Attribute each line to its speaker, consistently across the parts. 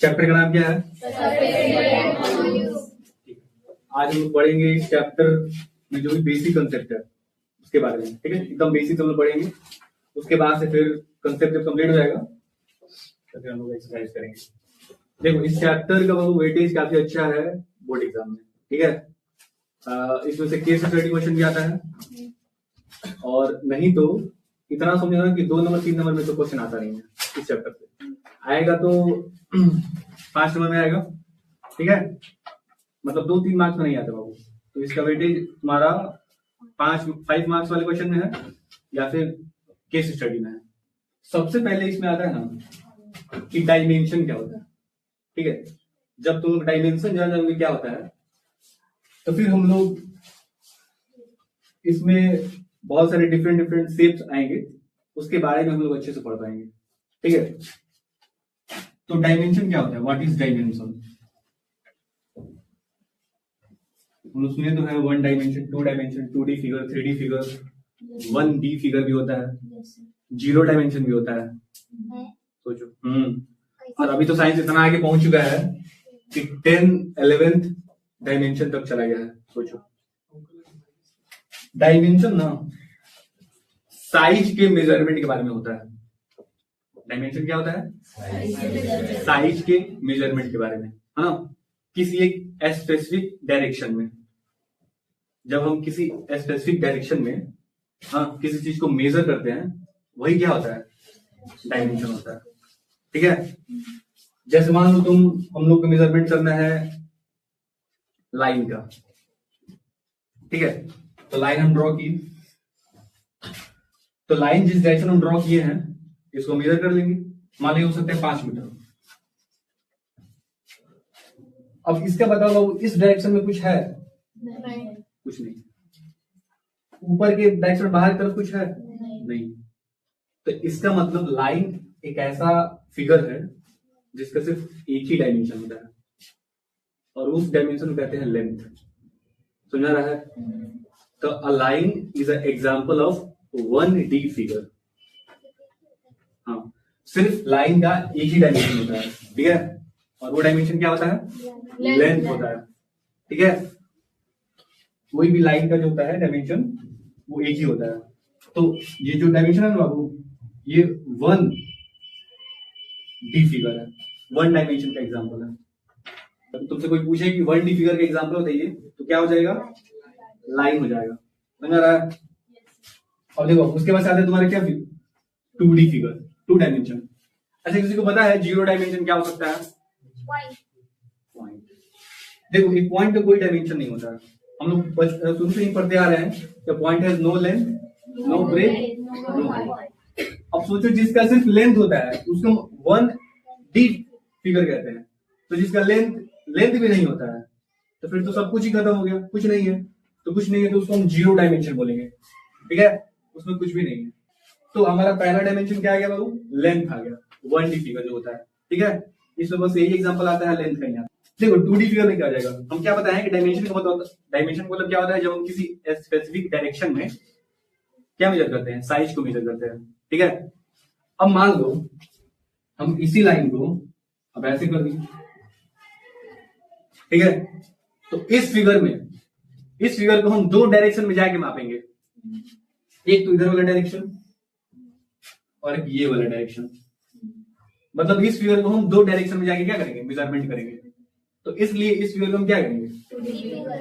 Speaker 1: Chapter का नाम क्या है? आज हम पढ़ेंगे इस चैप्टर में जो भी बेसिक कंसेप्ट है उसके बारे में, ठीक है। एकदम बेसिक हम लोग पढ़ेंगे, उसके बाद से फिर कंसेप्ट जब कंप्लीट हो जाएगा तो फिर हम लोग एक्सरसाइज करेंगे। देखो इस चैप्टर का वो वेटेज काफी अच्छा है बोर्ड एग्जाम में, ठीक है। इसमें से केस स्टडी क्वेश्चन भी आता है, और नहीं तो इतना समझना कि 2 नंबर 3 नंबर में तो क्वेश्चन आता नहीं है इस चैप्टर से। आएगा तो 5 नंबर में आएगा, ठीक है। मतलब 2-3 मार्क्स में नहीं आता बाबू। तो इसका वेटेज तुम्हारा 5 मार्क्स वाले क्वेश्चन में है या फिर केस स्टडी में है। सबसे पहले इसमें आता है ना कि डायमेंशन क्या होता है, ठीक है। जब तुम डायमेंशन जान जाओगे क्या होता है तो फिर हम लोग इसमें बहुत सारे डिफरेंट शेप्स आएंगे, उसके बारे में हम लोग अच्छे से पढ़ पाएंगे, ठीक है। तो डायमेंशन क्या होता है? What is dimension? हम लोग सुने तो है 1 dimension, 2 dimension, 2D figure, 3D figure, 1D figure भी होता है, 0 डायमेंशन भी होता है। सोचो। और अभी तो साइंस इतना आगे पहुंच चुका है कि 10, 11th डायमेंशन तक चला गया है। सोचो डायमेंशन ना साइज के मेजरमेंट के बारे में होता है। डायमेंशन क्या होता है? साइज के मेजरमेंट के बारे में, है ना। किसी एक स्पेसिफिक डायरेक्शन में, जब हम किसी स्पेसिफिक डायरेक्शन में किसी चीज को मेजर करते हैं, वही क्या होता है? डायमेंशन होता है, ठीक है। जैसे मान लो हम लोग को मेजरमेंट करना है लाइन का, ठीक है। तो लाइन हम ड्रॉ की, तो लाइन जिस डायरेक्शन हम ड्रॉ किए हैं इसको मेजर कर लेंगे। मान लीजिए हो सकता है 5 मीटर। अब इसका बताओ इस डायरेक्शन में कुछ है? कुछ नहीं। ऊपर के डायरेक्शन बाहर की तरफ कुछ है? नहीं। तो इसका मतलब लाइन एक ऐसा फिगर है जिसका सिर्फ एक ही डायमेंशन होता है, और उस डायमेंशन को कहते हैं लेंथ। समझ रहा है? तो a line is a example of 1D figure. हाँ, सिर्फ लाइन का एक ही डायमेंशन होता है, ठीक है। और वो डायमेंशन क्या होता है? लेंथ होता है, ठीक है। कोई भी लाइन का जो होता है डायमेंशन वो एक ही होता है। तो ये जो डायमेंशन है ना बाबू, ये 1D फिगर है, 1 डायमेंशन का एग्जांपल है। तुमसे कोई पूछे कि 1D फिगर का एग्जांपल बताइए तो क्या हो जाएगा? लाइन हो जाएगा। समझ रहा है? और देखो उसके बाद आता है तुम्हारे क्या? 2D figure, 2 dimension. अच्छा, किसी को पता है 0 डायमेंशन क्या हो सकता है? पॉइंट। देखो एक पॉइंट का कोई डायमेंशन नहीं होता है। हम लोग शुरू से ही पढ़ते आ रहे हैं point has no length, no breadth, no height. अब सोचो जिसका सिर्फ लेंथ होता है उसको 1D फिगर कहते हैं। तो जिसका लेंथ भी नहीं होता है तो फिर तो सब कुछ ही खत्म हो गया, कुछ नहीं है। तो कुछ नहीं है तो उसको हम 0 डायमेंशन बोलेंगे, ठीक है। उसमें कुछ भी नहीं है। तो हमारा पहला डायमेंशन क्या आ गया बाबू? लेंथ आ गया, 1D फिगर जो होता है, ठीक है। इसमें बस यही एग्जांपल आता है लेंथ का। यहाँ देखो 2D फिगर में क्या आ जाएगा? हम क्या बताएं कि डायमेंशन का मतलब क्या होता है? जब हम किसी स्पेसिफिक डायरेक्शन में क्या मेजर करते हैं? साइज को मेजर करते हैं, ठीक है। अब मान लो हम इसी लाइन को अब ऐसे कर दें, ठीक है। तो इस फिगर को हम 2 डायरेक्शन में जाके मापेंगे। एक तो इधर वाला डायरेक्शन और एक ये वाला डायरेक्शन। मतलब इस फिगर को हम 2 डायरेक्शन में जाके क्या करेंगे? मेजरमेंट करेंगे। तो इसलिए इस फिगर को हम क्या करेंगे?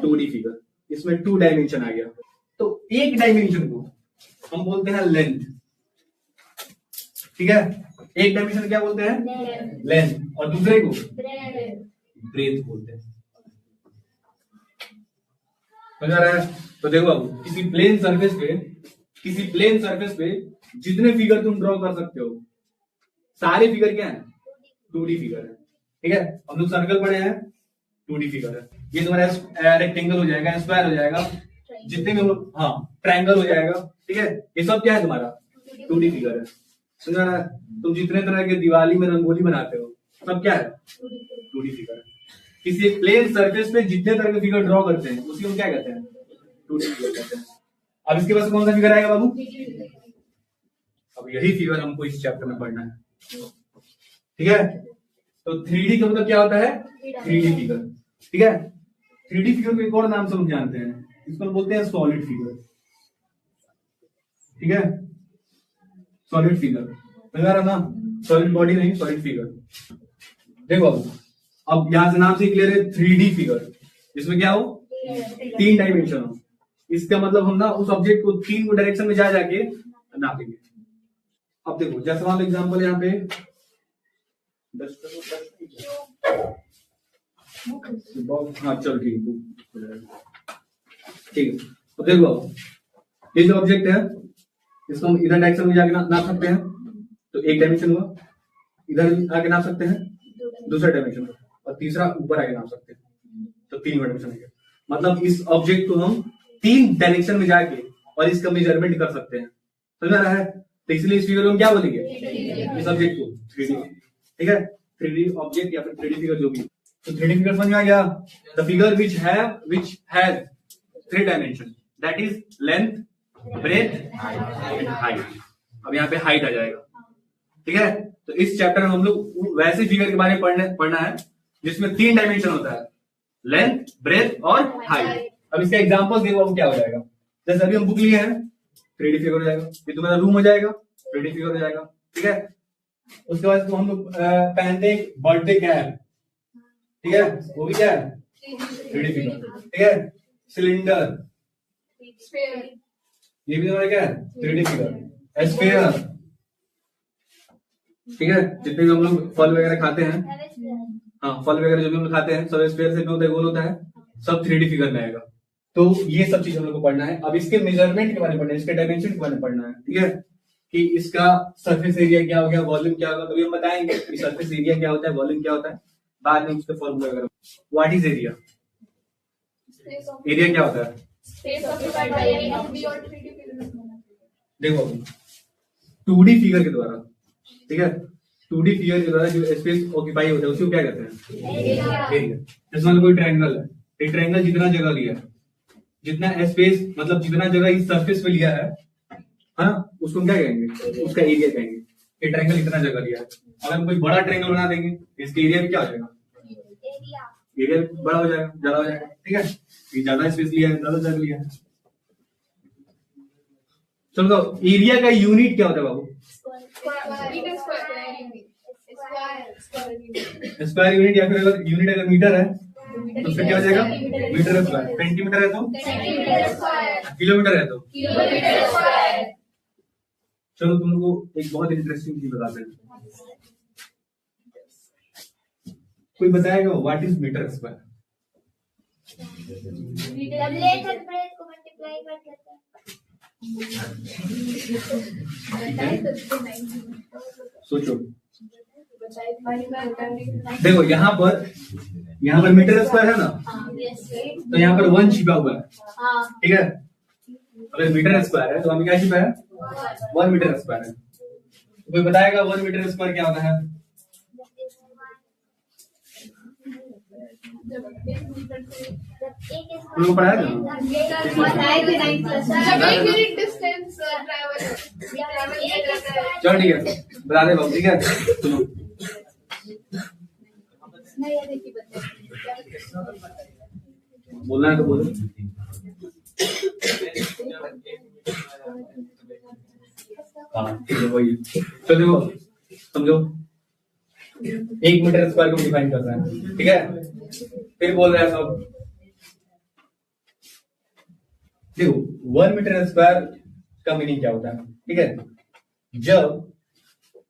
Speaker 1: 2D figure. इसमें 2 डायमेंशन आ गया। तो एक डायमेंशन को हम बोलते हैं लेंथ, ठीक है। एक डायमेंशन क्या बोलते हैं? लेंथ। और दूसरे को ब्रेथ बोलते हैं। समझ रहा है? तो देखो अब किसी प्लेन सरफेस पे जितने फिगर तुम ड्रॉ कर सकते हो सारे फिगर क्या है? 2D फिगर है, ठीक है। हम लोग सर्कल पढ़े हैं, 2D फिगर है। ये तुम्हारा रेक्टेंगल हो जाएगा, स्क्वायर हो जाएगा, जितने में ट्रायंगल हो जाएगा, ठीक है। ये सब क्या है? तुम्हारा 2D फिगर है। समझ रहा है? तुम जितने तरह के दिवाली में रंगोली बनाते हो सब क्या है? 2D फिगर है। किसी प्लेन सरफेस पे जितने तरह के फिगर ड्रॉ करते हैं उसी को क्या कहते हैं? 2D फिगर कहते हैं। अब इसके पास कौन सा फिगर आएगा बाबू? अब यही फिगर हमको इस चैप्टर में पढ़ना है, ठीक है। तो 3D का मतलब क्या होता है? 3D figure. ठीक है, 3D फिगर को एक और नाम से हम जानते हैं, इसको हम बोलते हैं सॉलिड फिगर। ठीक है, सॉलिड फिगर रहा ना, सॉलिड बॉडी नहीं, सॉलिड फिगर। देखो अब यहां से नाम से क्लियर है, 3D फिगर, इसमें क्या हो, 3 डायमेंशन हो। इसका मतलब हम ना उस ऑब्जेक्ट को 3 डायरेक्शन में जा जाके नापेंगे। अब देखो जैसे मान लो एग्जाम्पल यहाँ पे हाँ चलो ठीक है। तो देखो ये जो ऑब्जेक्ट है इसको हम इधर डायरेक्शन में जाके नाप सकते हैं, तो 1 डायमेंशन हुआ। इधर आके नाप सकते हैं, दूसरा डायमेंशन, और तीसरा ऊपर आके नाप सकते हैं, तो 3 डायमेंशन हो गया। मतलब इस ऑब्जेक्ट को हम 3 डायरेक्शन में जाके और इसका मेजरमेंट कर सकते हैं। समझ रहा है? तो इसलिए इस फिगर को हम क्या बोलेंगे, इस ऑब्जेक्ट को 3D। ठीक है, 3D ऑब्जेक्ट या फिर 3D फिगर जो भी। तो 3D फिगर समझ में आ गया? The figure which has 3 dimension, that is length, breadth and height. अब यहाँ पे हाइट आ जाएगा। ठीक है, तो इस चैप्टर में हम लोग वैसे फिगर के बारे में पढ़ना है जिसमें 3 डायमेंशन होता है, लेंथ, ब्रेथ और हाइट। अब इसका एग्जांपल्स देखो अब क्या हो जाएगा। जैसे अभी हम बुक लिए हैं, 3D फिगर हो जाएगा। ये तुम्हारा रूम हो जाएगा, 3D फिगर हो जाएगा। ठीक है, उसके बाद तो हम लोग पहनते हैं बर्थडे कैप। ठीक है, वो भी क्या है, 3D फिगर। ठीक है, सिलेंडर, ये भी हमारा क्या है, 3D फिगर। स्फीयर, ठीक है, जितने भी हम लोग फल वगैरह खाते हैं, हाँ फल वगैरह जो भी हम लोग खाते हैं सब स्फीयर से होता है, गोल होता है, सब 3D फिगर में आएगा। तो ये सब चीज हम लोग को पढ़ना है। अब इसके मेजरमेंट के बारे में पढ़ना है, इसके डायमेंशन के बारे में पढ़ना है। ठीक है, कि इसका सरफेस एरिया क्या हो गया, वॉल्यूम क्या होगा, कभी हम बताएंगे कि सरफेस एरिया क्या होता है, वॉल्यूम क्या होता है, बाद में उसके फॉर्मूला वगैरह। What is area? एरिया क्या होता है? देखो 2D फिगर के द्वारा, ठीक है, 2D फिगर के द्वारा जो स्पेस ऑक्यूपाई होता है उसको क्या कहते हैं, एरिया। जैसे मान लो कोई ट्रायंगल है, एक ट्रायंगल जितना जगह लिया है, जितना स्पेस मतलब जितना जगह इस सरफेस पे लिया है ना, उसको हम क्या कहेंगे, उसका एरिया कहेंगे। ये ट्रायंगल इतना जगह लिया है, अगर हम कोई बड़ा ट्रायंगल बना देंगे इसका एरिया भी क्या हो जाएगा, एरिया बड़ा हो जाएगा, ज्यादा हो जाएगा। ठीक है, ये ज्यादा स्पेस लिया है, ज्यादा जगह लिया है। चलो एरिया का यूनिट क्या होता है बाबू? स्क्वायर यूनिट, या फिर अगर यूनिट अगर मीटर है तो फिर क्या हो जाएगा, मीटर स्क्वायर। सेंटीमीटर है तो किलोमीटर है तो किलोमीटर स्क्वायर। चलो तुम लोगों को एक बहुत इंटरेस्टिंग चीज बताते हैं। कोई बताएगा व्हाट इज मीटर स्क्वायर? सोचो, देखो यहाँ पर मीटर स्क्वायर है ना, तो यहाँ पर 1 छिपा हुआ है। ठीक है, अगर मीटर स्क्वायर है तो हमें क्या छिपा है, 1 मीटर स्क्वायर है। तो कोई बताएगा 1 मीटर स्क्वायर क्या होता है? तुमको पढ़ाया था चलो ठीक है, बता दे बाबू। ठीक है, सुनो बोलना है तो बोलो। हाँ ठीक है, वही। तो देखो समझो, 1 मीटर स्क्वायर को डिफाइन कर रहे हैं। ठीक है, फिर बोल रहे हैं सब, देखो 1 मीटर स्क्वायर का मीनिंग क्या होता है। ठीक है, जब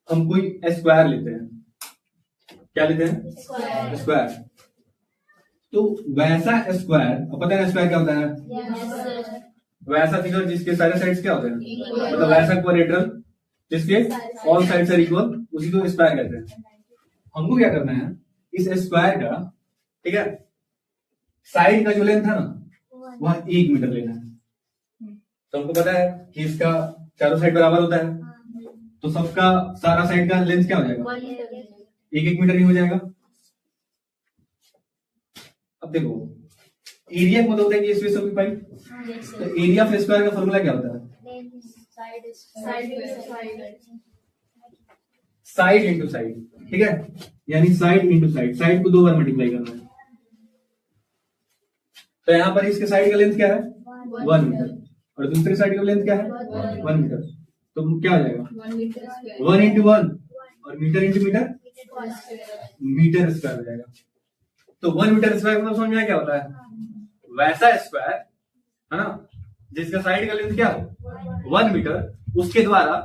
Speaker 1: हम कोई स्क्वायर लेते हैं, क्या लेते हैं, स्क्वायर, तो वैसा स्क्वायर, पता है स्क्वायर क्या होता है, वैसा फिगर जिसके सारे साइड्स क्या होते हैं, मतलब वैसा क्वाड्रेटरल जिसके ऑल साइड्स आर इक्वल, उसी को स्क्वायर कहते हैं। हमको क्या करना है, इस स्क्वायर का, ठीक है, साइड का जो लेंथ है ना वह 1 मीटर लेना है। तो हमको पता है कि इसका चारों साइड बराबर होता है, तो सबका सारा साइड का लेंथ क्या हो जाएगा, 1 मीटर ही हो जाएगा। अब देखो एरिया मतलब होता है कि स्पेस ऑक्यूपाई, तो एरिया ऑफ स्क्वायर का फॉर्मूला क्या होता है, साइड इंटू साइड, ठीक है, यानी साइड इंटू साइड, साइड को 2 बार मल्टीप्लाई करना है। तो यहां पर इसके साइड का लेंथ क्या है 1 मीटर और दूसरे साइड का लेंथ क्या है 1 मीटर, तो क्या हो जाएगा 1 इंटू 1 और metre into metre metre square हो जाएगा। तो 1 मीटर स्क्वायर मतलब समझ में आया क्या होता है, वैसा स्क्वायर है ना जिसका साइड का लेंथ क्या हो 1 मीटर, उसके द्वारा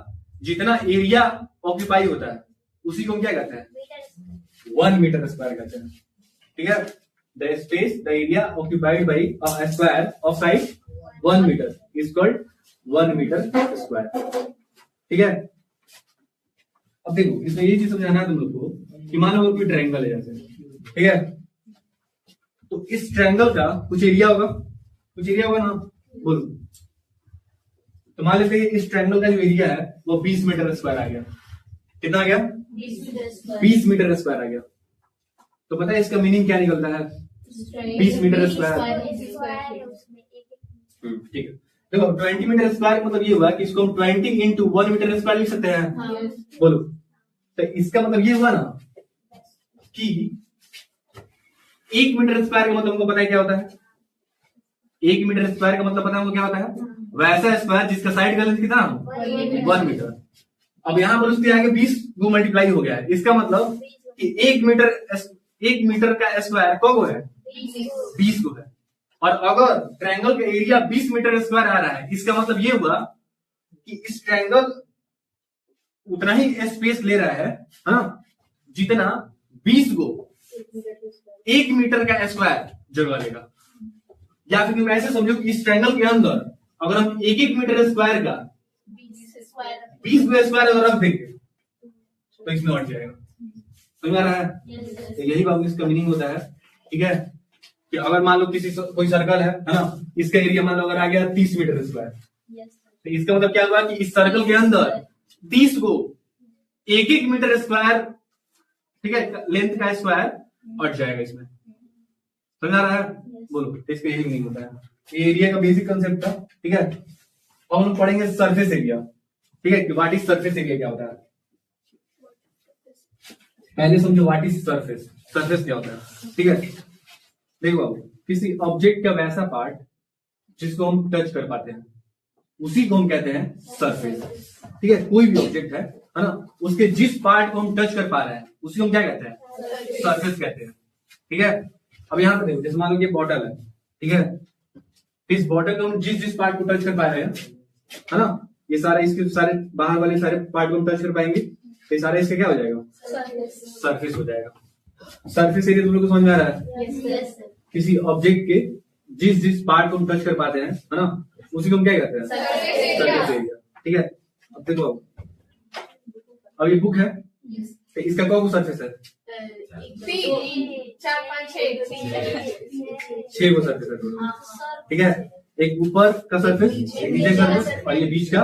Speaker 1: जितना एरिया ऑक्यूपाई होता है उसी को हम क्या कहते हैं 1 मीटर स्क्वायर कहते हैं, ठीक है। The space the area occupied by a square of side 1 metre is called 1 metre square, ठीक है। अब देखो इसमें ये चीज समझाना है तुम लोग को कि मान लो कोई ट्रायंगल है जैसे, ठीक है, तो इस ट्रायंगल का कुछ एरिया होगा ना, बोलो। तो मान लेते हैं इस ट्रायंगल का जो एरिया है वो 20 मीटर स्क्वायर आ गया, कितना आ गया 20 मीटर स्क्वायर आ गया। तो पता है इसका मीनिंग क्या निकलता है 20 मीटर स्क्वायर, ठीक है। देखो 20 मीटर स्क्वायर मतलब ये हुआ कि इसको हम 20 इंटू 1 मीटर स्क्वायर लिख सकते हैं, बोलो। तो इसका मतलब ये हुआ ना कि 1 मीटर स्क्वायर का मतलब हमको पता है क्या होता है, 1 मीटर स्क्वायर का मतलब पता है हमको क्या होता है, वैसा स्क्वायर जिसका साइड का लेंथ कितना 1 मीटर। अब यहां पर उसके आगे 20 को मल्टीप्लाई हो गया है, इसका मतलब कि 1 मीटर का स्क्वायर को है 20 को है। और अगर ट्रायंगल का एरिया 20 मीटर स्क्वायर आ रहा है, इसका मतलब ये हुआ कि इस ट्रायंगल उतना ही स्पेस ले रहा है हाँ, जितना 20 को 1 मीटर का स्क्वायर जगह लेगा। या फिर तुम ऐसे समझो कि इस ट्रायंगल के अंदर अगर हम 1 मीटर स्क्वायर का 20 स्क्वायर अगर रख देंगे तो इसमें अट जाएगा, समझ आ रहा है। तो यही बात इसका मीनिंग होता है, ठीक है, कि अगर मान लो कोई सर्कल है ना, इसका एरिया मान लो अगर आ गया 30 मीटर स्क्वायर, तो इसका मतलब क्या हुआ कि इस सर्कल के अंदर 30 को 1 मीटर स्क्वायर, ठीक है, लेंथ का स्क्वायर अट जाएगा इसमें, समझ आ रहा है। बोलो, इसका यही मीनिंग होता है। ये एरिया का बेसिक कंसेप्ट था, ठीक है। अब हम पढ़ेंगे सरफेस एरिया, ठीक है, कि व्हाट इज सरफेस एरिया क्या होता है। पहले समझो व्हाट इज सरफेस, सरफेस क्या होता है, ठीक है। देखो बाबू, किसी ऑब्जेक्ट का वैसा पार्ट जिसको हम टच कर पाते हैं उसी को हम कहते हैं सरफेस, ठीक है। कोई भी ऑब्जेक्ट है ना, उसके जिस पार्ट को हम टच कर पा रहे हैं उसी को हम क्या कहते हैं सरफेस कहते हैं, ठीक है। अब यहाँ पर देखो, जैसे मान लो ये बॉटल है, ठीक है, इस बॉटल को हम जिस जिस पार्ट को टच कर पा रहे हैं है ना, ये सारे इसके सारे बाहर वाले सारे पार्ट को हम टच कर पाएंगे, तो ये सारा इसका क्या हो जाएगा सरफेस हो जाएगा। सरफेस एरिया तुम लोग को समझ में आ रहा है। किसी ऑब्जेक्ट के जिस जिस पार्ट को हम टच कर पाते हैं है ना, उसी को हम क्या कहते हैं सरफेस एरिया, ठीक है। अब देखो, अब ये बुक है, तो इसका कौन सा सरफेस है 6 को सरफेस है, ठीक है। एक ऊपर का सरफेस, एक नीचे का सरफेस और ये बीच का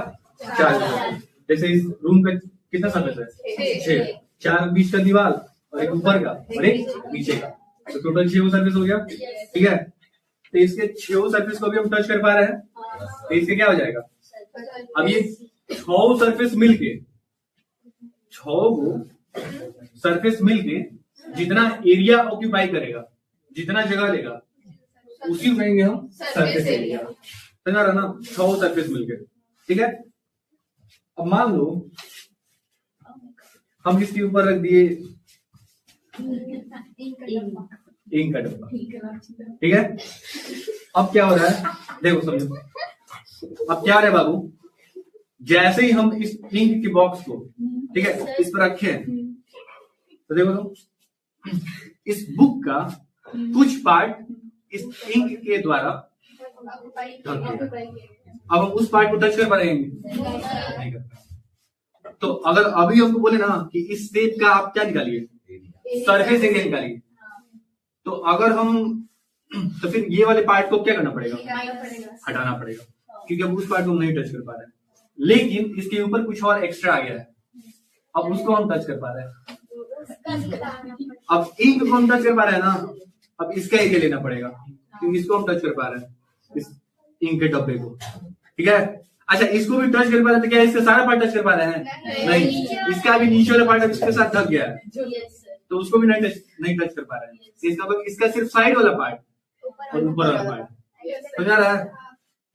Speaker 1: 4 सरफेस। जैसे इस रूम का कितना सरफेस है 6, 4 बीच का दीवार और एक ऊपर का और एक नीचे का, तो टोटल 6 सरफेस हो गया, ठीक है। तो इसके 6 सरफेस को भी हम टच कर पा रहे हैं, तो इसके क्या हो जाएगा, अब ये 6 सरफेस मिलके 6 सरफेस मिलके जितना एरिया ऑक्यूपाई करेगा, जितना जगह लेगा, उसी को कहेंगे हम सरफेस एरिया, समझ रहा ना। 6 सरफेस मिलके, ठीक है। अब मान लो हम इसके ऊपर रख दिए इंक का डब्बा, ठीक है। अब क्या हो रहा है, देखो समझो, अब क्या हो रहा है बाबू, जैसे ही हम इस इंक के बॉक्स को, ठीक है, इस पर रखे तो देखो तो इस बुक का कुछ पार्ट इस इंक के द्वारा अब हम उस पार्ट को टच कर पाएंगे नहीं कर पाएंगे। तो अगर अभी हमको बोले ना कि इस शेप का आप क्या निकालिए सरफेस एरिया निकालिए, तो अगर हम तो फिर ये वाले पार्ट को क्या करना पड़ेगा हटाना पड़ेगा, क्योंकि अब उस पार्ट को हम नहीं टच कर पा रहे हैं। लेकिन इसके ऊपर कुछ और एक्स्ट्रा आ गया है, अब उसको हम टच कर पा रहे हैं। अब इंक को हम टच कर पा रहे हैं ना, अब इसका एरिया लेना पड़ेगा क्योंकि इसको हम टच कर पा रहे हैं, इस इंक के डब्बे को, ठीक है। अच्छा, इसको भी टच कर पा रहे हैं तो क्या इसका सारा पार्ट टच कर पा रहे हैं? नहीं, इसका भी नीचे वाला पार्ट इसके साथ ढक गया है, तो उसको भी नहीं टच कर पा रहे हैं। इसका सिर्फ साइड वाला पार्ट और ऊपर वाला पार्ट समझ आ रहा है।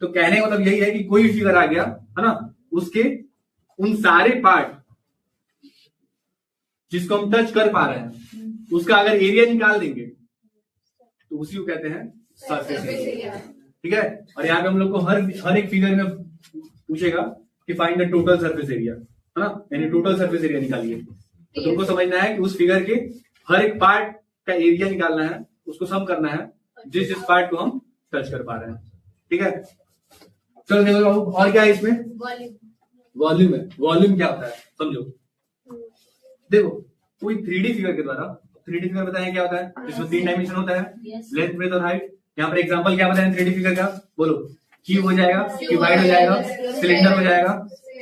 Speaker 1: तो कहने का मतलब यही है कि कोई फिगर आ गया है ना, उसके उन सारे पार्ट जिसको हम टच कर पा रहे हैं उसका अगर एरिया निकाल देंगे तो उसी को कहते हैं सरफेस एरिया। ठीक है, और यहाँ पे हम लोग को हर एक फिगर में पूछेगा कि find the total surface area, है ना, यानी टोटल सरफेस एरिया निकालिए। तो तुमको समझना है कि उस फिगर के हर एक पार्ट का एरिया निकालना है, उसको सम करना है जिस पार्ट को हम टच कर पा रहे हैं। ठीक है, चलो देखो और क्या है इसमें, वॉल्यूम है। वॉल्यूम क्या होता है समझो। देखो कोई 3D फिगर के द्वारा, 3D फिगर बताएं क्या होता है, जिसमें 3 डायमेंशन होता है, लेंथ ब्रेथ और हाइट। यहाँ पर एग्जांपल क्या बताएं 3D फिगर का, बोलो। क्यूब हो जाएगा, क्यूबाइड हो जाएगा, सिलेंडर हो जाएगा,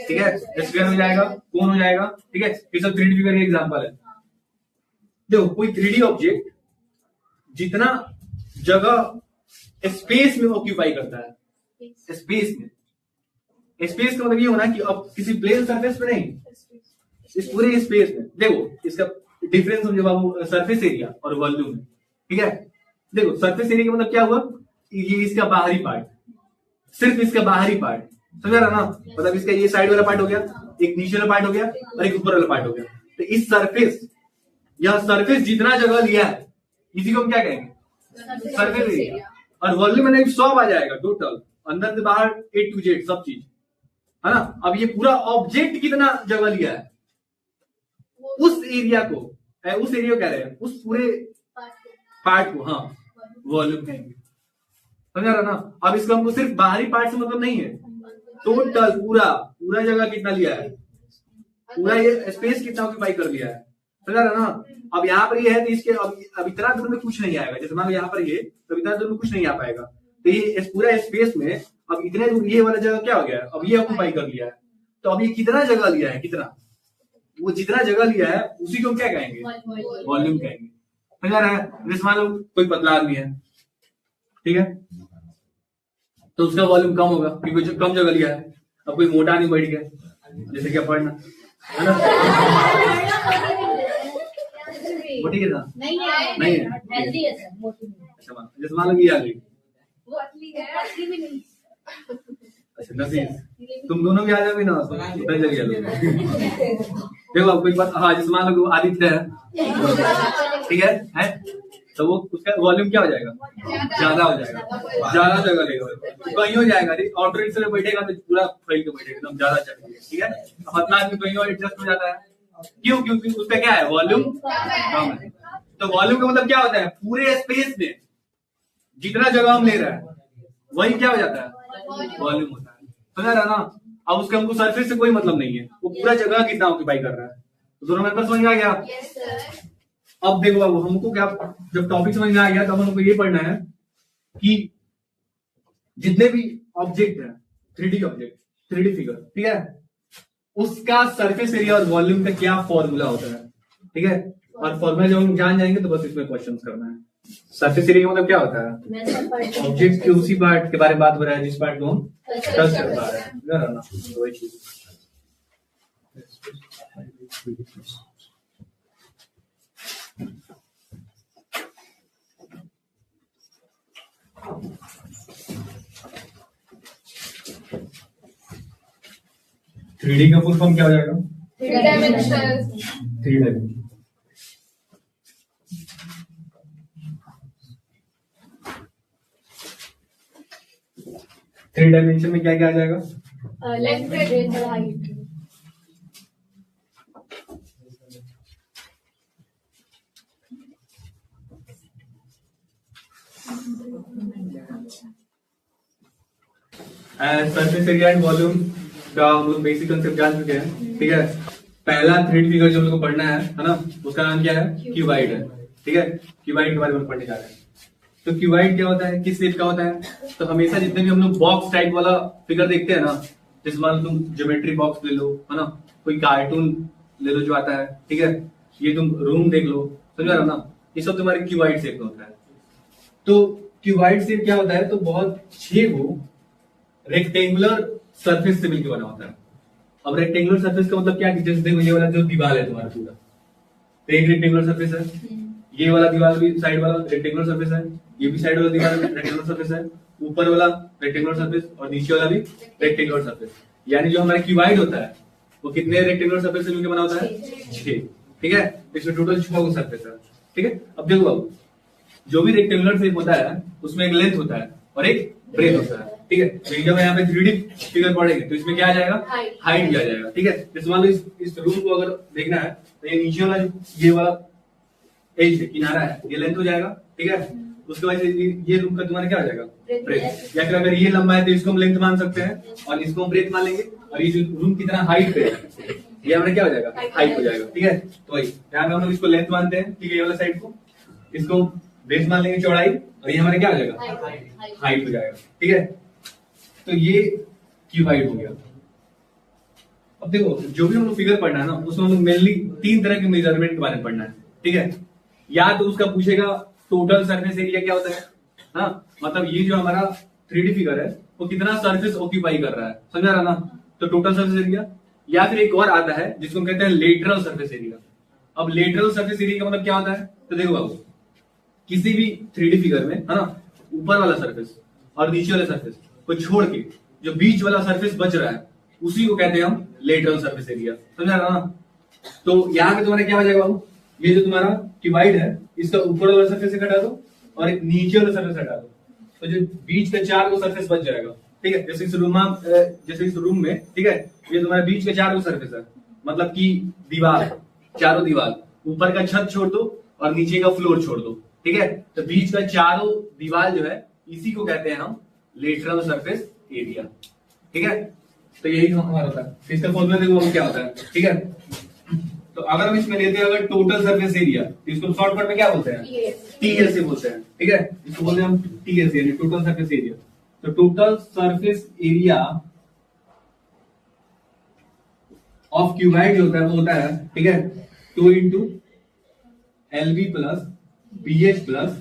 Speaker 1: ठीक है, स्फीयर हो जाएगा, कोन हो जाएगा। ठीक है, ये सब 3D फिगर के एग्जांपल है। देखो कोई 3D ऑब्जेक्ट जितना जगह स्पेस में ऑक्यूपाई करता है, स्पेस में, स्पेस का मतलब ये होना कि अब किसी प्लेन सरफेस पे नहीं, इस पूरे स्पेस में। देखो इसका डिफरेंस समझो बाबू, सरफेस एरिया और वॉल्यूम में। ठीक है, देखो सरफेस एरिया का मतलब क्या हुआ, ये इसका बाहरी पार्ट, सिर्फ इसका बाहरी पार्ट, समझ रहा ना, मतलब इसका ये साइड वाला पार्ट हो गया, एक नीचे वाला पार्ट हो गया और एक ऊपर वाला पार्ट हो गया। तो इस सरफेस, यह सरफेस जितना जगह लिया है इसी को हम क्या कहेंगे, सरफेस एरिया। और वॉल्यूम में सब आ जाएगा टोटल, अंदर से बाहर A to Z सब चीज, है ना। अब ये पूरा ऑब्जेक्ट कितना जगह लिया है, उस एरिया को, उस एरिया को कह रहे हैं, उस पूरे पार्ट को, हाँ, वॉल्यूम कहेंगे। समझ रहा ना। अब इसको हमको सिर्फ बाहरी पार्ट से मतलब नहीं है, टोटल पूरा जगह कितना लिया है, पूरा ये स्पेस कितना ऑक्यूपाई कर लिया है, समझ रहा ना। अब यहाँ पर ये है तो इसके अब इतना दूर में कुछ नहीं आएगा, जैसे मान लो यहाँ पर ये, तो इतना दूर में कुछ नहीं आ पाएगा। तो ये इस पूरा स्पेस में अब इतने दूर ये वाला जगह क्या हो गया है, अब ये ऑक्यूपाई कर लिया है। तो अब ये कितना जगह लिया है, कितना, वो जितना जगह लिया है उसी को क्या कहेंगे, वॉल्यूम कहेंगे। समझ रहा है। जैसे मान लो कोई पतला आदमी है, ठीक है, तो उसका वॉल्यूम कम होगा क्योंकि कम जगह लिया है। अब कोई मोटा नहीं बैठ गया, जैसे क्या पढ़ना है ना, मोटी है ना, नहीं है, अच्छा, जैसे मान लो ये आ गई, अच्छा नसीब, तुम दोनों भी आ जाओगे ना, उधर जगह। देखो अब कोई बात, हाँ, जैसे मान लो आदित्य है, ठीक है, तो वो उसका वॉल्यूम क्या हो जाएगा, ज्यादा हो जाएगा, ज्यादा जगह लेगा, कहीं हो जाएगा, ऑटो रिक्शा में बैठेगा तो पूरा फैल के बैठेगा, एकदम ज्यादा चलेगा। ठीक है, पतला आदमी कहीं और एडजस्ट हो जाता है, क्यों, क्योंकि उसका क्या है, वॉल्यूम कम है। तो वॉल्यूम का मतलब क्या होता है, पूरे स्पेस में जितना जगह हम ले रहे हैं वही क्या हो जाता है, वॉल्यूम होता है। समझ रहा ना। अब उसके हमको सरफेस से कोई मतलब नहीं है, वो पूरा जगह कितना ऑक्यूपाई कर रहा है। तो दोनों मेरे पास समझ में आ गया। अब देखो बाबू, हमको क्या, जब टॉपिक समझ में आ गया तब हमको ये पढ़ना है कि जितने भी ऑब्जेक्ट है, 3D ऑब्जेक्ट, 3D फिगर, ठीक है, उसका सरफेस एरिया और वॉल्यूम का क्या फॉर्मूला होता है। ठीक है, और फॉर्मूला जब हम जान जाएंगे तो बस इसमें क्वेश्चन करना है। सरफेस एरिया का मतलब क्या होता है, ऑब्जेक्ट के उसी पार्ट के बारे में बात हो रहा है जिस पार्ट को हम टच कर पा रहे हैं, वही चीज। थ्री डी का फुल फॉर्म क्या हो जाएगा,
Speaker 2: 3 डायमेंशन।
Speaker 1: 3 डायमेंशन। थ्री डायमेंशन में क्या क्या आ जाएगा,
Speaker 2: लेंथ ब्रेथ और height.
Speaker 1: Surface area and volume का हम लोग बेसिक कंसेप्ट जान चुके हैं। ठीक है, पहला 3D फिगर जो हम लोग को पढ़ना है ना, उसका नाम क्या है, क्यूबाइड है। ठीक है, क्यूबाइड के बारे में पढ़ने जा रहे हैं। तो क्यूबाइड क्या होता है, किस शेप का होता है, तो हमेशा जितने भी हम लोग बॉक्स टाइप वाला फिगर देखते हैं ना, जैसे मान लो तुम ज्योमेट्री बॉक्स ले लो, है ना, कोई कार्टून ले लो जो आता है, ठीक है, ये तुम रूम देख लो, समझ रहे हो ना, ये सब तुम्हारे क्यूबाइड शेप का होता है। तो क्यूबाइड शेप क्या होता है, तो बहुत 6 रेक्टेंगुलर सरफेस से मिलकर बना होता है। अब रेक्टेंगुलर सरफेस का मतलब क्या है? जैसे देखो ये वाला जो दीवार है तुम्हारा पूरा, तो एक रेक्टेंगुलर सरफेस है, ये वाला दीवार भी साइड वाला रेक्टेंगुलर सरफेस है, ये भी साइड वाला दीवार रेक्टेंगुलर सरफेस है, ऊपर वाला रेक्टेंगुलर सरफेस और नीचे वाला भी रेक्टेंगुलर सरफेस। यानी जो हमारा क्यूबाइड होता है वो कितने रेक्टेंगुलर सरफेस से मिलकर बना होता है? 6। ठीक है, इसमें टोटल 6 सरफेस है। ठीक है, अब देखो बाबू, जो भी रेक्टेंगुलर शेप होता है उसमें एक लेंथ होता है और एक ब्रेथ होता है। ठीक है, तो जब यहाँ पे 3D फिगर पढ़ेंगे तो इसमें क्या आ जाएगा? हाइट भी आ जाएगा। ठीक है, जैसे मान लो इस रूम को अगर देखना है तो ये नीचे वाला ये वाला एज है, किनारा है, ये लेंथ हो जाएगा। ठीक है, उसके बाद ये रूम का तुम्हारा क्या हो जाएगा? ब्रेथ। या फिर अगर ये लंबा है तो इसको हम लेंथ मान सकते हैं और इसको हम ब्रेथ मान लेंगे। और ये जो रूम कितना हाइट पे है ये हमारा क्या हो जाएगा? हाइट हो जाएगा। ठीक है, तो वही यहाँ पे हम लोग इसको लेंथ मानते हैं। ठीक है, ये वाला साइड को इसको बेस मान लेंगे चौड़ाई, और ये हमारा क्या हो जाएगा? हाइट हो जाएगा। ठीक है, तो ये क्यूबाइड हो गया। अब देखो जो भी हम लोग फिगर पढ़ना है ना उसमें हम लोग मेनली 3 तरह के मेजरमेंट के बारे में पढ़ना है। ठीक है, या तो उसका पूछेगा टोटल सरफेस एरिया क्या होता है, हाँ मतलब ये जो हमारा 3D फिगर है वो कितना सरफेस ऑक्यूपाई कर रहा है, समझा रहा ना? तो टोटल सरफेस एरिया। या फिर एक और आता है जिसको हम कहते हैं लेटरल सरफेस एरिया। अब लेटरल सरफेस एरिया का मतलब क्या होता है? तो देखो बाबू, किसी भी 3D फिगर में है ना, ऊपर वाला सरफेस और नीचे वाला सरफेस को छोड़ के जो बीच वाला सरफेस बच रहा है उसी को कहते हैं हम लेटरल सरफेस एरिया, समझा रहा ना? तो यहाँ पे तुम्हारा क्या हो जाएगा बाबू, ये जो तुम्हारा क्यूबाइड है इसका ऊपर वाला सरफेस से हटा दो और एक नीचे वाला सरफेस हटा दो, तो जो बीच का 4 को सरफेस बच जाएगा। ठीक है, जैसे इस रूम में, ठीक है, ये तुम्हारा बीच का 4 को सरफेस है, मतलब कि दीवार, चारों दीवार, ऊपर का छत छोड़ दो और नीचे का फ्लोर छोड़ दो। ठीक है, तो बीच का चारों दीवार जो है इसी को कहते हैं हम लेटरल सरफेस एरिया। ठीक है, तो यही हमारा होता है। इसका फॉर्मूला देखो क्या होता है। ठीक है, तो अगर हम इसमें लेते हैं अगर टोटल सरफेस एरिया तो इसको शॉर्टकट में क्या बोलते हैं? टीएस से बोलते हैं। ठीक है, इसको बोलते हैं हम टीएस यानी टोटल सरफेस एरिया। तो total surface area of cuboid जो होता है वो होता है, ठीक है, 2 into LB plus BH plus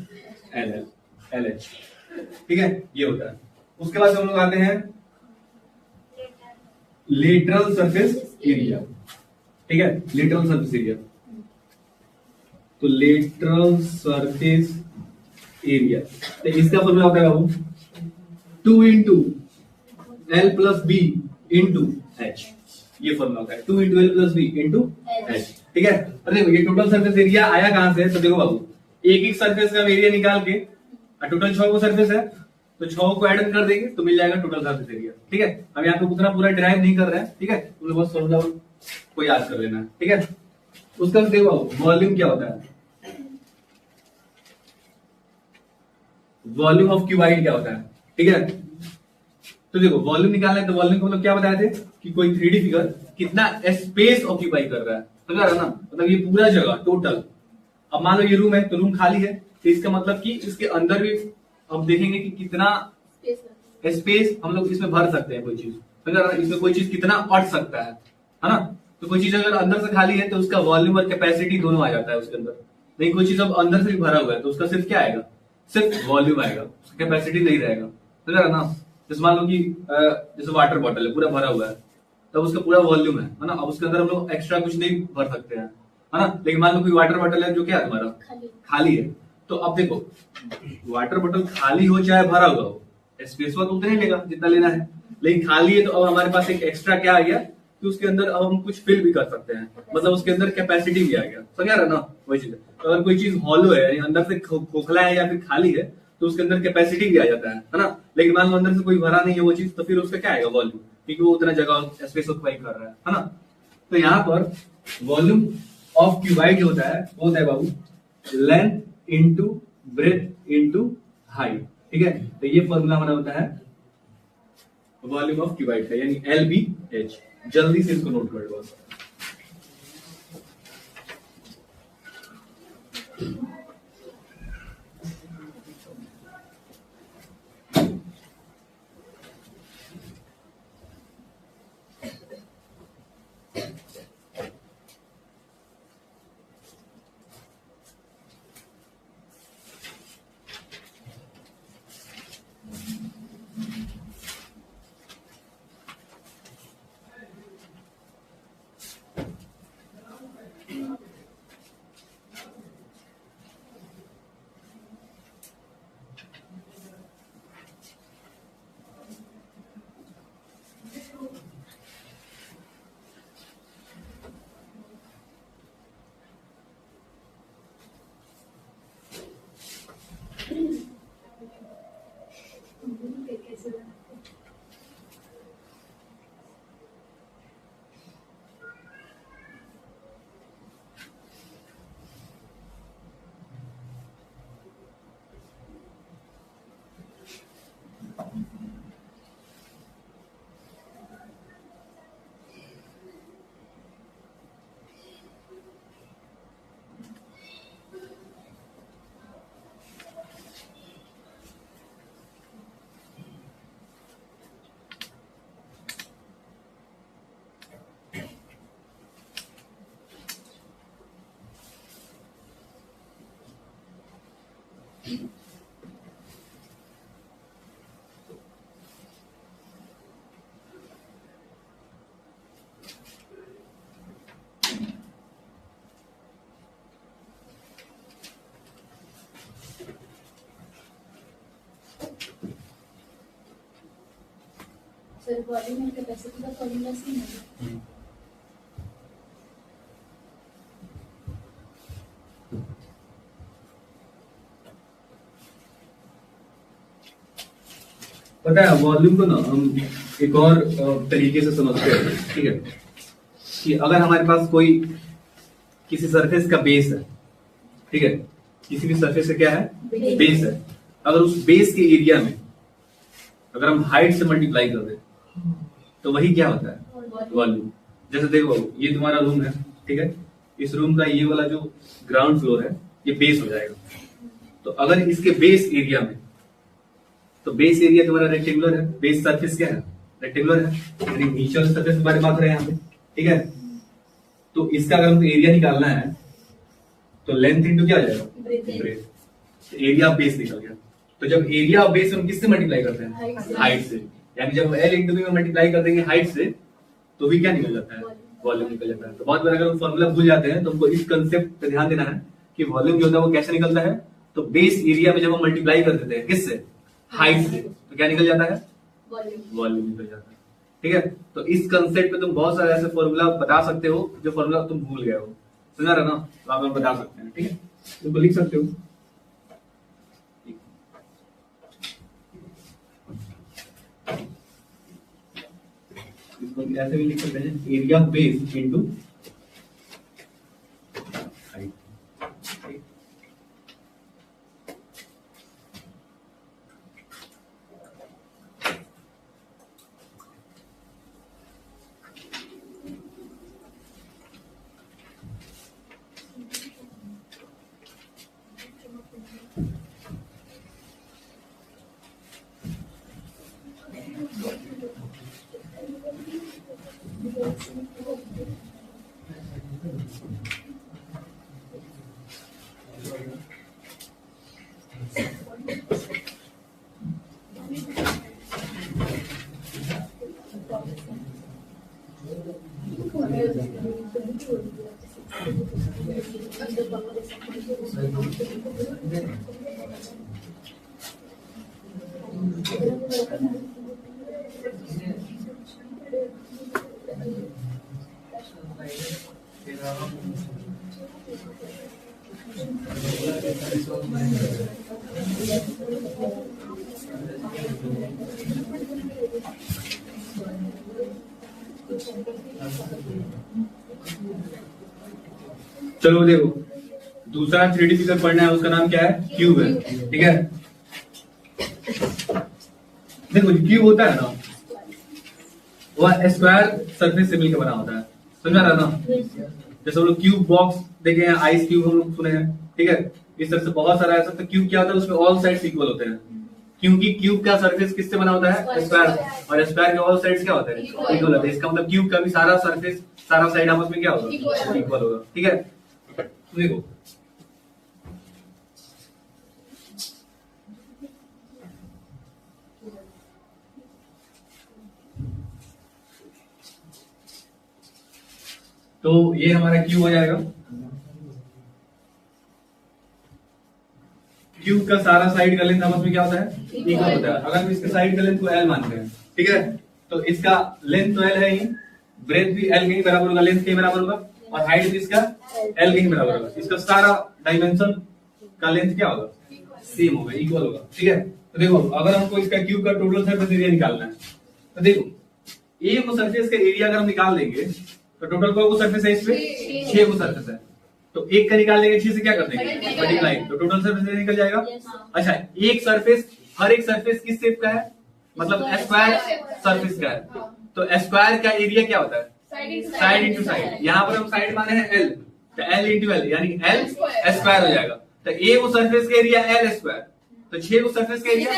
Speaker 1: LH। ठीक है, ये होता है। उसके बाद हम लोग आते हैं लेटरल सरफेस एरिया। ठीक है, लेटरल सरफेस एरिया, तो लेटरल सरफेस एरिया तो इसका फॉर्मूला होता है बाबू 2 into L plus B into H। ये फॉर्मूला होता है 2 into L plus B into H। ठीक है, और देखो ये टोटल सरफेस एरिया आया कहां से? तो देखो बाबू, एक सरफेस का एरिया निकाल के, टोटल 6 को सरफेस है तो 6 को ऐड कर देंगे तो मिल जाएगा टोटल सरफेस एरिया। ठीक है, अब यहाँ पे उतना पूरा ड्राइव नहीं कर रहे हैं। ठीक है, तुम लोग बस फॉर्मूला को याद कर लेना है। ठीक है, उसका देखो वॉल्यूम क्या होता है, वॉल्यूम ऑफ क्यूबाइड क्या होता है। ठीक है, तो देखो वॉल्यूम निकालना है तो वॉल्यूम को मतलब क्या बताए थे कि कोई 3D फिगर कितना स्पेस ऑक्यूपाई कर रहा है, समझा रहा ना? मतलब ये पूरा जगह टोटल। अब मान लो ये रूम है तो रूम खाली है, तो इसका मतलब कि इसके अंदर भी हम देखेंगे कि कितना स्पेस हम लोग इसमें भर सकते हैं कोई चीज, समझा रहा ना? इसमें कोई चीज कितना अट सकता है ना? तो कोई चीज अगर अंदर से खाली है तो उसका वॉल्यूम और कैपेसिटी दोनों आ जाता है उसके अंदर। नहीं कोई चीज अब अंदर से भी भरा हुआ है तो उसका सिर्फ क्या आएगा? सिर्फ वॉल्यूम आएगा, उसका कैपेसिटी नहीं रहेगा, समझा रहा ना? जैसे मान लो कि जैसे वाटर बॉटल है पूरा भरा हुआ है तब उसका पूरा वॉल्यूम है ना? अब उसके अंदर हम लोग एक्स्ट्रा कुछ नहीं भर सकते हैं, है ना? लेकिन मान लो कोई वाटर बॉटल है जो क्या है तुम्हारा खाली है, तो अब देखो वाटर बॉटल खाली हो चाहे भरा हुआ हो स्पेस तो उतना ही लेगा जितना लेना है, लेकिन खाली है तो अब हमारे पास एक एक्स्ट्रा क्या आ गया कि उसके अंदर अब हम कुछ फिल भी कर सकते हैं, मतलब उसके अंदर कैपेसिटी भी आ गया, समझा रहा ना? वही चीज है। तो अगर कोई चीज हॉलो है यानी अंदर से खोखला है या फिर खाली है तो उसके अंदर कैपेसिटी भी आ जाता है ना? लेकिन मान लो अंदर से कोई भरा नहीं है वो चीज, तो फिर उसका क्या आएगा? वॉल्यूम, क्योंकि वो उतना जगह स्पेस ऑक्यूपाई कर रहा है ना? तो यहाँ पर वॉल्यूम ऑफ क्यूबाइड जो होता है वो होता है बाबू length into breadth into height. ठीक है, तो ये फॉर्मूला हमारा होता है वॉल्यूम ऑफ क्यूबाइड का यानी LBH। जल्दी से इसको नोट कर लो।
Speaker 2: सर वॉल्यूम एंड कैपेसिटी का फॉर्मूला सेम है।
Speaker 1: पता है वॉल्यूम को ना हम एक और तरीके से समझते हैं, ठीक है, कि अगर हमारे पास कोई किसी सरफेस का बेस है, ठीक है, किसी भी सरफेस का क्या है, बेस है, अगर उस बेस के एरिया में अगर हम हाइट से मल्टीप्लाई कर दें तो वही क्या होता है, वॉल्यूम। जैसे देखो ये तुम्हारा रूम है, ठीक है, इस रूम का ये वाला जो ग्राउंड फ्लोर है ये बेस हो जाएगा। तो अगर इसके बेस एरिया में, तो बेस एरिया तुम्हारा रेक्टेंगुलर है, बेस सरफेस क्या है, रेक्टेंगुलर है, यानी नीचे सरफेस के बारे में बात कर रहे हैं यहाँ पे, ठीक है। तो इसका अगर हमको एरिया निकालना है तो लेंथ इंटू क्या आ जाएगा, ब्रेथ। एरिया ऑफ बेस निकल गया। तो जब एरिया ऑफ बेस हम किससे मल्टीप्लाई करते हैं, हाइट से, यानी जब एल इंटू बी में मल्टीप्लाई कर देंगे हाइट से तो भी क्या निकल जाता है, वॉल्यूम निकल जाता है। तो बहुत बार अगर हम फॉर्मूला भूल जाते हैं तो हमको इस कंसेप्ट पे ध्यान देना है कि वॉल्यूम जो होता है वो कैसे निकलता है। तो बेस एरिया में जब हम मल्टीप्लाई कर देते हैं किससे, हाइट से, तो क्या निकल जाता है, वॉल्यूम निकल जाता है, ठीक है। तो इस कंसेप्ट पे तुम बहुत सारे ऐसे फॉर्मूला बता सकते हो जो फॉर्मूला तुम भूल गए हो, समझा रहा ना, तो आप बता सकते हैं, ठीक है, तुम लिख सकते हो। इसको ऐसे भी लिख सकते हैं, area of base into height. चलो देखो दूसरा 3D फिगर पढ़ना है, उसका नाम क्या है, क्यूब है, ठीक है। देखो क्यूब होता है ना, वह स्क्वायर सरफेस से मिलकर बना होता है, समझ रहा ना। जैसे हम लोग क्यूब बॉक्स देखे हैं, आइस क्यूब हम लोग सुने हैं, ठीक है। इस तरह से बहुत सारा ऐसा, तो क्यूब क्या होता है, उसमें ऑल साइड्स इक्वल होते हैं, क्योंकि क्यूब का सरफेस किससे बना होता है, स्क्वायर, और स्क्वायर के ऑल साइड्स क्या होते हैं, इक्वल होते हैं। इसका मतलब क्यूब का भी सारा सरफेस, सारा साइड आपस में क्या होगा, इक्वल होगा, ठीक है। तो देखो तो ये हमारा क्यूब हो जाएगा। क्यूब का सारा साइड का लेंथ आपस में क्या होता है, इक्वल होता है। अगर हम इसके साइड का लेंथ को एल मानते हैं, ठीक है, तो इसका लेंथ तो एल है ही, ब्रेथ भी एल के ही बराबर होगा, लेंथ के बराबर होगा, और हाइट भी इसका एल के ही बराबर होगा। इसका सारा डायमेंशन का लेंथ क्या होगा, सेम होगा, इक्वल होगा, ठीक है। तो देखो अगर हमको इसका क्यूब का टोटल सरफेस एरिया निकालना है, तो देखो एक सरफेस का एरिया अगर हम निकाल देंगे तो टोटल को सरफेस है इसमें 6 को सरफेस है, तो एक का निकाल देंगे 6 से क्या कर देंगे, मल्टीप्लाई, तो टोटल सरफेस एरिया निकल जाएगा। अच्छा एक सरफेस, हर एक सरफेस किस शेप का है, मतलब स्क्वायर सरफेस का है, तो स्क्वायर का एरिया क्या होता है, साइड इंटू साइड। यहाँ पर हम साइड माने हैं एल, तो एल इंटू एल यानी एल स्क्वायर हो जाएगा। तो ए को सरफेस का एरिया एल स्क्वायर, तो 6 को सरफेस का एरिया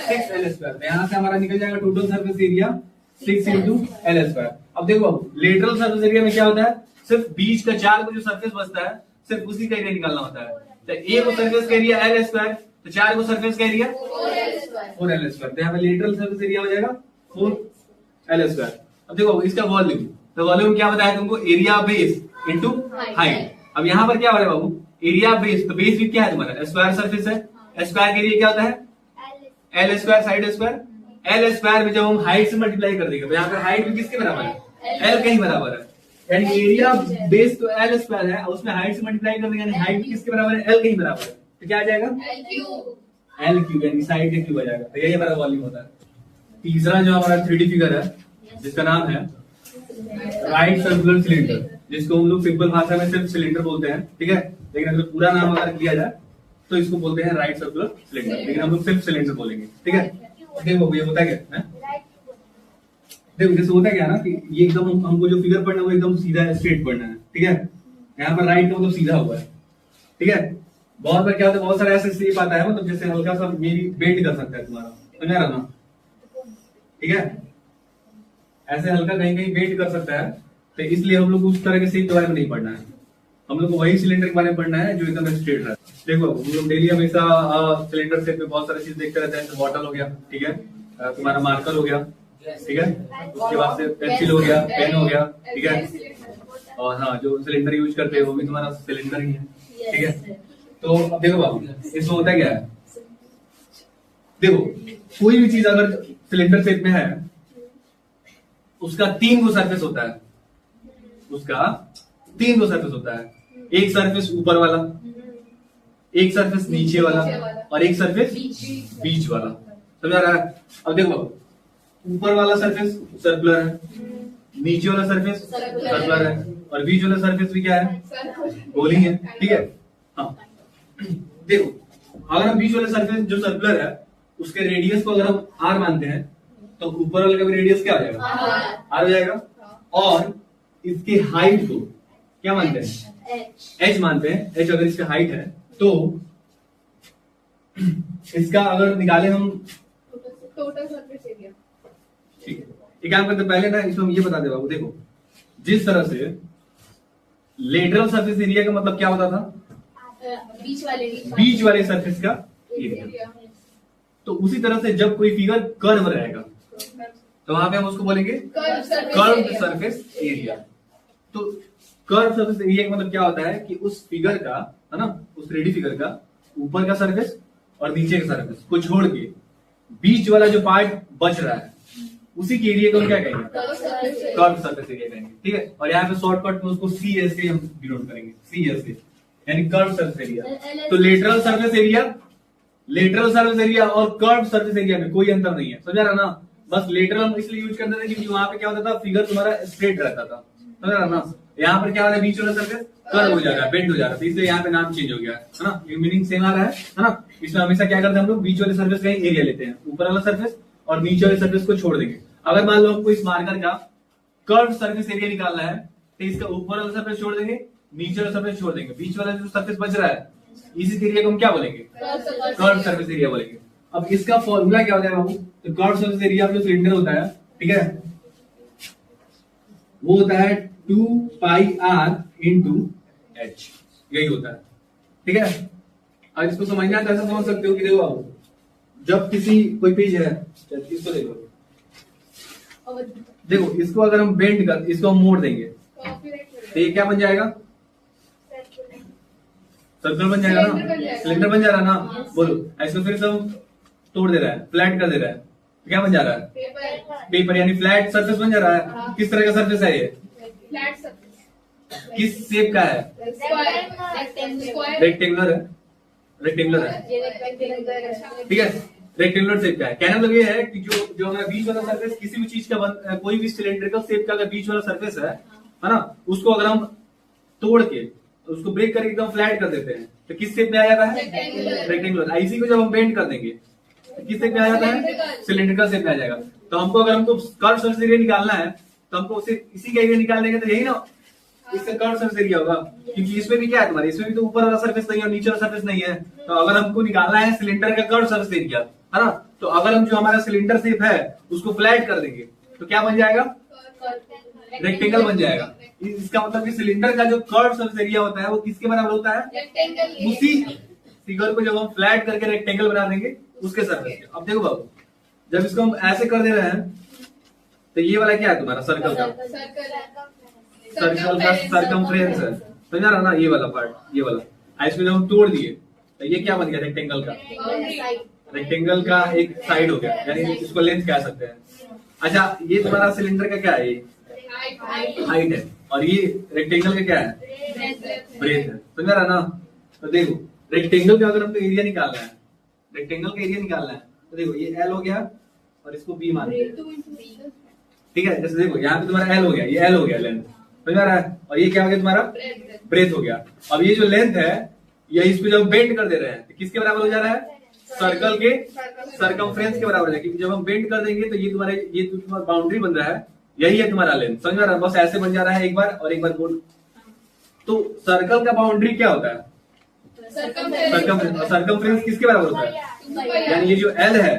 Speaker 1: 6 एल स्क्वायर। यहाँ से हमारा निकल जाएगा total surface area 6 into L square. अब देखो लेटरल सरफेस एरिया में क्या होता है, सिर्फ बीच का 4 को जो सरफेस बचता है सिर्फ उसी का एरिया निकालना होता है। तो ए को सरफेस का एरिया एल स्क्वायर, तो 4 को सरफेस का एरिया
Speaker 2: 4L²।
Speaker 1: 4L स्क्वायर, तो यहाँ पे लेटरल सरफेस एरिया हो जाएगा 4L स्क्वायर। अब देखो इसका वॉल्यूम, तो वॉल्यूम क्या बताया तुमको, एरिया बेस इनटू हाइट। अब यहाँ पर क्या हो रहा है बाबू, एरिया बेस, तो बेस भी क्या है तुम्हारा, स्क्वायर सरफेस है, स्क्वायर के एरिया क्या होता है L square side square. L square में जब हम हाइट से मल्टीप्लाई कर देंगे तो यहाँ पे हाइट भी किसके बराबर है, L के ही बराबर है, यानी एरिया बेस तो L स्क्वायर है, उसमें हाइट से मल्टीप्लाई कर देंगे यानी हाइट भी किसके बराबर है, L के ही बराबर है, तो क्या आ जाएगा L क्यूब, यानी साइड का क्यूब आ जाएगा। तो यही हमारा वॉल्यूम होता है। तीसरा जो हमारा 3D फिगर है जिसका नाम है राइट सर्कुलर सिलेंडर, जिसको हम लोग सिंपल भाषा में सिर्फ सिलेंडर बोलते हैं, ठीक है, लेकिन अगर पूरा नाम अगर लिया जाए तो इसको बोलते हैं राइट सर्कुलर सिलेंडर, लेकिन हम लोग सिर्फ सिलेंडर बोलेंगे, ठीक है। देखो ये होता क्या है, देखो जैसे होता क्या है ना कि ये एकदम हमको जो फिगर पढ़ना है वो एकदम सीधा स्ट्रेट पढ़ना है, ठीक है। यहाँ पर राइट का मतलब सीधा हुआ है, ठीक है। बहुत बार क्या होता है, बहुत सारा ऐसे स्लिप आता है, मतलब जैसे हल्का सा मेरी बेंड कर सकता है तुम्हारा, समझा रहा ना, ठीक है, ऐसे हल्का कहीं कहीं बेंड कर सकता है, तो इसलिए हम लोग उस तरह के शेप के बारे में नहीं पढ़ना है, हम लोग को वही सिलेंडर के बारे में पढ़ना है जो एकदम स्ट्रेट है। देखो हम लोग डेली हमेशा सिलेंडर शेप में बहुत सारी चीज देखते रहते हैं, तो बॉटल हो गया, ठीक है, तुम्हारा मार्कर हो गया, ठीक है, उसके बाद से पेंसिल हो गया, पेन हो गया, ठीक है, और हाँ जो सिलेंडर यूज करते हैं वो भी तुम्हारा सिलेंडर ही है, ठीक है। तो अब देखो बाबू इसमें होता क्या है, देखो कोई भी चीज अगर सिलेंडर शेप में है उसका 3 गो सरफेस होता है, उसका 3 गो सरफेस होता है, एक सरफेस ऊपर वाला, एक सरफेस नीचे वाला और एक सरफेस बीच वाला, समझा रहा है। अब देखो ऊपर वाला सरफेस सर्कुलर है, नीचे वाला सरफेस सर्कुलर है और बीच वाला सरफेस भी क्या है, गोली है, ठीक है। हाँ देखो अगर हम बीच वाले सरफेस जो सर्कुलर है उसके रेडियस को अगर हम r मानते हैं तो ऊपर वाले का भी रेडियस क्या आ जाएगा, r हो जाएगा, और इसकी हाइट को क्या मानते हैं, h मानते हैं, h अगर इसका हाइट है तो इसका अगर निकाले हम
Speaker 2: टोटल सरफेस एरिया,
Speaker 1: ठीक है। एक काम करते पहले ना इसमें हम ये बता दे बाबू, देखो जिस तरह से लेटरल सरफेस एरिया का मतलब क्या होता था, बीच वाले सरफेस का एरिया, तो उसी तरह से जब कोई फिगर कर्व रहेगा तो वहां पे हम उसको बोलेंगे कर्व सरफेस एरिया। तो कर्व सरफेस एरिया का मतलब क्या होता है कि उस फिगर का, है ना, उस 3D फिगर का ऊपर का सरफेस और नीचे का सरफेस को छोड़ के बीच वाला जो पार्ट बच रहा है उसी के एरिया को हम क्या कहेंगे, कर्व सरफेस एरिया कहेंगे, ठीक है। और यहाँ पे शॉर्टकट में उसको CS से हम डिनोट करेंगे, CS से, यानी कर्व सरफेस एरिया। तो लेटरल सरफेस एरिया और कर्व सरफेस एरिया में कोई अंतर नहीं है, समझा रहा ना। बस लेटरल हम इसलिए यूज करते थे क्योंकि वहां पे क्या होता था, फिगर तुम्हारा स्ट्रेट रहता था, समझा रहा ना। यहाँ पर क्या हो रहा है, बीच वाला सरफेस कर्व हो जा रहा है, बेंड हो जा रहा है, तो इसलिए यहाँ पे नाम चेंज हो गया है ना, मीनिंग सेम आ रहा है ना। इसमें हमेशा क्या करते हैं हम लोग, बीच वाले सरफेस का एरिया लेते हैं, ऊपर वाला सरफेस और नीचे वाले सरफेस को छोड़ देंगे। अगर मान लो हमको इस मार्कर का कर्व सरफेस एरिया निकालना है तो इसका ऊपर वाला सरफेस छोड़ देंगे, नीचे वाला सरफेस छोड़ देंगे, बीच वाला जो सरफेस बच रहा है इसी एरिया को हम क्या बोलेंगे, कर्व सरफेस एरिया बोलेंगे। अब इसका फॉर्मूला क्या होता है बाबू, तो कर्व सरफेस एरिया जो सिलेंडर होता है, ठीक है, वो होता है 2 पाई r इंटू h, यही होता है, ठीक है। अब इसको समझना तो ऐसा समझ सकते हो कि देखो बाबू जब किसी कोई पेज है, इसको देखो इसको अगर हम बेंड कर, इसको हम मोड़ देंगे तो ये क्या बन जाएगा, सर्कल बन जाएगा ना, सिलेंडर बन जा रहा है ना। बोलो इसको फिर से हम तोड़ दे रहा है, फ्लैट कर दे रहा है, तो क्या बन जा रहा है, पेपर, यानी फ्लैट सरफेस बन जा रहा है। किस तरह का सरफेस है ये,
Speaker 2: फ्लैट सरफेस,
Speaker 1: किस शेप का है, रेक्टेंगुलर है, रेक्टेंगुलर है, ठीक है, रेक्टेंगुलर शेप का है। कहने मतलब ये है कि जो हमारा बीच वाला सरफेस किसी भी चीज का कोई भी सिलेंड्रिकल शेप का अगर बीच वाला सरफेस है ना, उसको अगर हम तोड़ के उसको ब्रेक करके एकदम फ्लैट कर देते हैं तो किस शेप में आ जाता है, रेक्टेंगुलर। इसी को जब हम बेंड कर देंगे तो किस शेप में आ जाता है, सिलेंड्रिकल शेप में आ जाएगा। तो हमको अगर हमको कर्व सरफेस एरिया निकालना है तो हमको उसे इसी का एरिया निकाल देंगे तो यही ना इसका कर्व सरफेस एरिया होगा, क्योंकि इसमें भी क्या है तुम्हारे, इसमें भी तो ऊपर वाला सरफेस नहीं है और नीचे वाला सरफेस नहीं है। तो अगर हमको निकालना है सिलेंडर का कर्व सरफेस एरिया, है ना, तो अगर हम जो हमारा सिलेंडर शेप है उसको फ्लैट कर देंगे तो क्या बन जाएगा, रेक्टेंगल बन जाएगा। इसका मतलब कि सिलेंडर का जो कर्व सरफेस एरिया होता है वो किसके बराबर होता है, उसी फिगर को जब हम फ्लैट करके रेक्टेंगल बना देंगे उसके सरफेस पे। अब देखो बाबू, जब इसको हम ऐसे कर दे रहे हैं तो ये वाला क्या है तुम्हारा सर्कल का, सर्कल का सरकमफ्रेंस है, समझा रहा ना, ये वाला पार्ट, ये वाला। इसमें जब हम तोड़ दिए तो ये क्या बन गया, रेक्टेंगल का, रेक्टेंगल का एक साइड हो गया, यानी इसको लेंथ कह सकते हैं। अच्छा, ये तुम्हारा सिलेंडर का क्या है, ये हाइट है, और ये रेक्टेंगल का क्या है, ब्रेथ है, समझा रहा ना। तो देखो रेक्टेंगल का अगर हमको एरिया निकालना है, रेक्टेंगल का एरिया निकालना है, तो देखो ये एल हो गया और इसको बी मान लिया, ठीक है। जैसे देखो यहाँ पे तुम्हारा एल हो गया, ये एल हो गया लेंथ, समझ आ रहा है, और ये क्या हो गया तुम्हारा ब्रेथ हो गया। अब ये जो लेंथ है ये इसको जब बेंड कर दे रहे हैं तो किसके बराबर हो जा रहा है, सर्कल के सरकमफ्रेंस के बराबर हो जाएगा, क्योंकि जब हम बेंड कर देंगे तो ये तुम्हारा, ये तुम्हारा बाउंड्री बन रहा है, यही है तुम्हारा लेंथ, समझ आ रहा है। बस ऐसे बन जा रहा है एक बार और एक बार बोल। तो सर्कल का बाउंड्री क्या होता है, सरकमफ्रेंस किसके बराबर होता है, यानी ये जो एल है,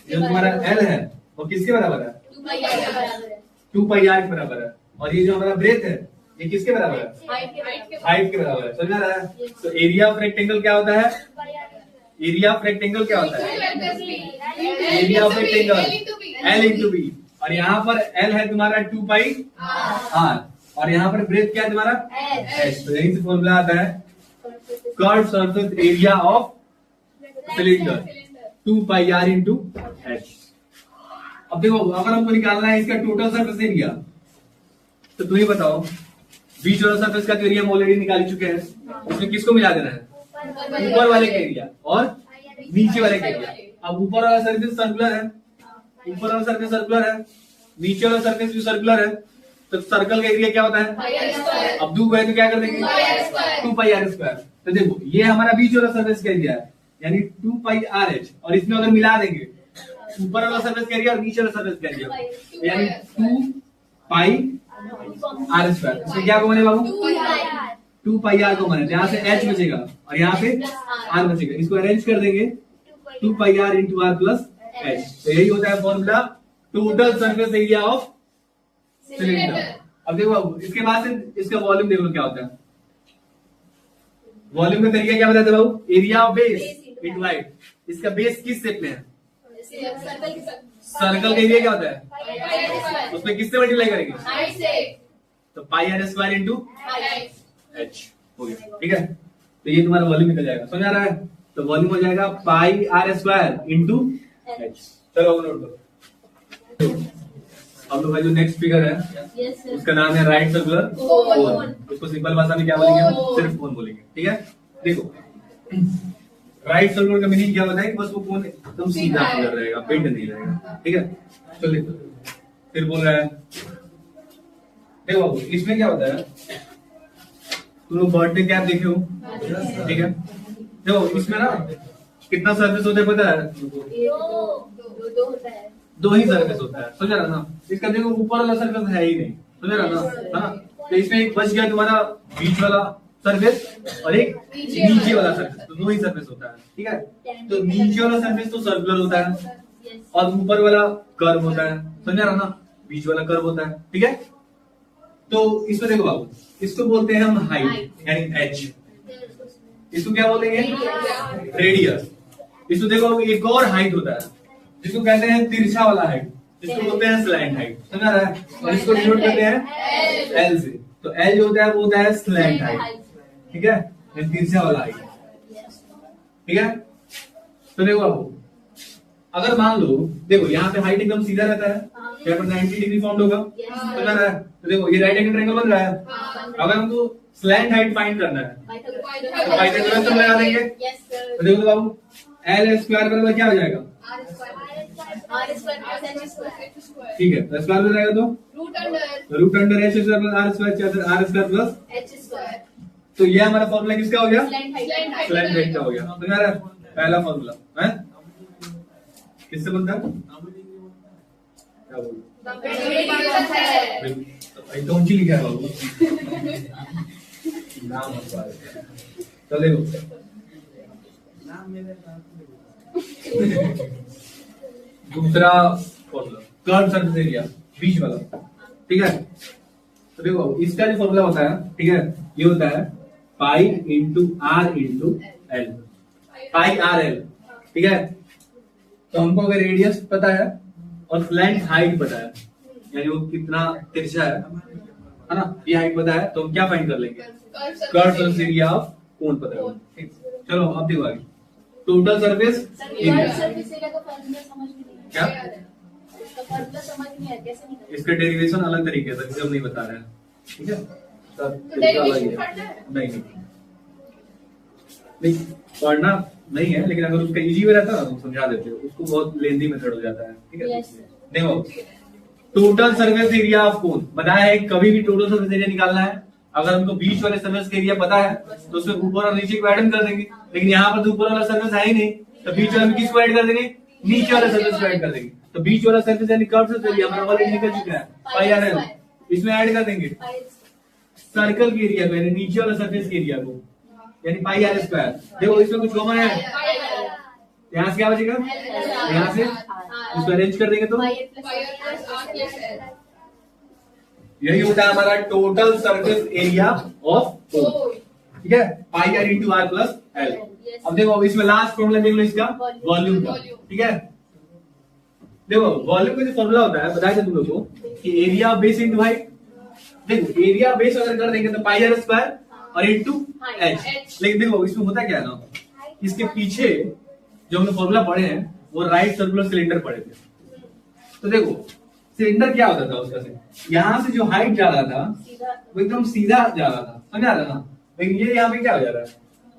Speaker 1: जो तुम्हारा एल है वो किसके बराबर है, 2πr के बराबर है, और ये जो हमारा ब्रेथ है ये किसके बराबर है, हाइट के बराबर है, समझ रहा है। तो एरिया ऑफ रेक्टेंगल क्या होता है, एरिया ऑफ रेक्टेंगल क्या होता है, area of rectangle L into B, और यहाँ पर एल है तुम्हारा 2πr, और यहाँ पर ब्रेथ क्या है तुम्हारा h। तो यही से फॉर्मूला आता है curve surface area of cylinder 2πr into h। अब देखो अगर हमको निकालना है इसका टोटल सरफेस एरिया, तो तुम ही बताओ, बीच वाला सरफेस का तो एरिया हम ऑलरेडी निकाल चुके हैं, उसमें किसको मिला देना है, ऊपर वाले का एरिया और नीचे वाले का एरिया। अब ऊपर वाला सरफेस सर्कुलर है, ऊपर वाला सरफेस सर्कुलर है, नीचे वाला सरफेस भी सर्कुलर है, तो सर्कल का एरिया क्या होता है, अब दो गए तो क्या कर देंगे 2πr²। तो देखो ये हमारा बीच वाला सरफेस का एरिया है, यानी 2πrh, और इसमें अगर मिला देंगे ऊपर वाला सरफेस का एरिया और नीचे वाला सरफेस का एरिया, यानी 2πr²। इसमें क्या कॉमन है बाबू, 2πr कॉमन है, यहाँ से h बचेगा और यहाँ पे r बचेगा, इसको अरेंज कर देंगे 2πr into r plus h। तो यही होता है formula total surface area of cylinder. अब देखो बाबू, इसके बाद से इसका वॉल्यूम देखो क्या होता है, वॉल्यूम का तरीका क्या बताते हैं बाबू, area of base into height. इसका बेस किस शेप में है, सर्कल का एरिया क्या होता है, उसमें किससे मल्टीप्लाई करेंगे, तो πr² इंटू h हो गया, ठीक है। तो ये तुम्हारा वॉल्यूम निकल जाएगा, समझ आ रहा है। तो वॉल्यूम हो जाएगा πr² इंटू h। चलो नोट करो। हम लोग का जो नेक्स्ट फिगर है उसका नाम है राइट सर्कुलर कोन। उसको सिंपल भाषा में क्या बोलेंगे, हम सिर्फ कोन बोलेंगे, ठीक है। देखो राइट सर्कुलर का मीनिंग क्या होता है कि बस वो कोन एकदम सीधा फिगर रहेगा, बेंड नहीं रहेगा, ठीक है। चलिए फिर बोल रहा है, देखो बाबू इसमें क्या होता है, तुम लोग बर्थडे कैप देखे हो, ठीक है। देखो इसमें ना कितना सरफेस होता है पता है, दो ही सरफेस होता है, समझ रहा ना। इसका देखो ऊपर वाला सरफेस है ही नहीं, समझ रहा ना, हाँ। तो इसमें एक बच गया तुम्हारा बीच वाला सरफेस और एक नीचे वाला सरफेस, तो दो ही सरफेस होता है, ठीक है। तो नीचे वाला सरफेस तो सर्कुलर होता है और ऊपर वाला कर्व होता है, समझ रहा ना, बीच वाला कर्व होता है, ठीक है। तो इसमें देखो बाबू, इसको बोलते हैं हम हाइट यानी h, इसको क्या बोलेंगे रेडियस। इसको देखो एक और हाइट होता है जिसको कहते हैं तिरछा वाला हाइट, जिसको बोलते हैं स्लैंट हाइट, समझ रहा है। और इसको डिनोट करते हैं L से, तो L जो होता है वो होता है स्लैंट हाइट, ठीक है, तिरछा वाला हाइट, ठीक है। तो देखो बाबू अगर मान लो, देखो यहाँ पे हाइट एकदम सीधा रहता है, यहाँ पर 90 डिग्री फॉर्म होगा, समझ रहा है। तो देखो ये राइट एंगल ट्रायंगल बन रहा है, अगर हमको स्लैंट हाइट फाइंड करना है तो पाइथागोरस थ्योरम लगा देंगे। तो देखो तो बाबू L² बराबर क्या हो जाएगा, ठीक है, तो स्क्वायर हो जाएगा तो root under h² plus r² plus h²। तो ये हमारा फॉर्मूला किसका हो गया, स्लैंट हाइट का हो गया, तो यार पहला फॉर्मूला है किससे बनता है, क्या बोल कौन सी लिखा है बाबू, नाम तो देखो दूसरा फॉर्मूला कर्व सरफेस एरिया बीच वाला, ठीक है। तो देखो इसका जो फॉर्मूला होता है, ठीक है, ये होता है pi into r into L, pi R L, ठीक है। तो हमको अगर रेडियस पता है और फ्लैंज हाइट पता है, यानी वो कितना तिरछा है ना, ये हाइट पता है, तो हम क्या फाइंड कर लेंगे, कर्व सरफेस एरिया ऑफ कोन पता है। ठीक, चलो अब देखो आगे, total surface area.
Speaker 2: Surface area का फार्मूला समझ में नहीं
Speaker 1: क्या
Speaker 2: आया, इसका फार्मूला समझ नहीं आया, कैसे निकालें?
Speaker 1: इसका डेरिवेशन अलग तरीके से हम नहीं बता रहे हैं, ठीक है।
Speaker 3: तो डेरिवेशन पढ़ना है?
Speaker 1: नहीं नहीं पढ़ना नहीं है, लेकिन अगर उसका इजी में रहता है ना तो समझा देते हो, उसको बहुत लेंदी मेथड हो जाता है, ठीक है।
Speaker 2: Yes, sir.
Speaker 1: देखो टोटल सर्फेस एरिया ऑफ कोन बताया है, कभी भी टोटल सर्फेस एरिया निकालना है, अगर हमको बीच वाले सर्फेस का एरिया पता है तो उसमें ऊपर और नीचे को ऐड कर देंगे, लेकिन यहाँ पर तो ऊपर वाला सर्फेस है ही नहीं, तो बीच वाले में किसको ऐड कर देंगे, नीचे वाला सर्फेस को ऐड कर देंगे। तो बीच वाला सर्फेस यानी कर्व सर्फेस एरिया हमारा ऑलरेडी निकल चुका है, पाई आर एल, इसमें ऐड कर देंगे सर्कल के एरिया को, यानी नीचे वाला सर्फेस के एरिया को, यानी पाई आर स्क्वायर। देखो इसमें कुछ कॉमन है, यहाँ से क्या बचेगा, यहाँ से इसको अरेंज कर देंगे तो यही होता है हमारा total surface area of cone, ठीक है, pi R into R plus L. अब देखो इसमें लास्ट फॉर्मूला देख लो इसका, वॉल्यूम का, ठीक है। देखो वॉल्यूम का जो फॉर्मूला होता है बताया था तुम लोग को कि area of base into height. देखो एरिया बेस अगर कर देंगे तो पाई आर स्क्वायर और इंटू एच, लेकिन देखो इसमें होता क्या है ना, इसके पीछे जो हमने फॉर्मूला पढ़े हैं वो राइट सर्कुलर सिलेंडर पढ़े थे। तो देखो सिलेंडर क्या होता था उसका से, यहाँ से जो हाइट जा रहा था वो एकदम सीधा जा रहा था, समझ आ रहा ना, लेकिन ये यहाँ पे क्या हो जा रहा है,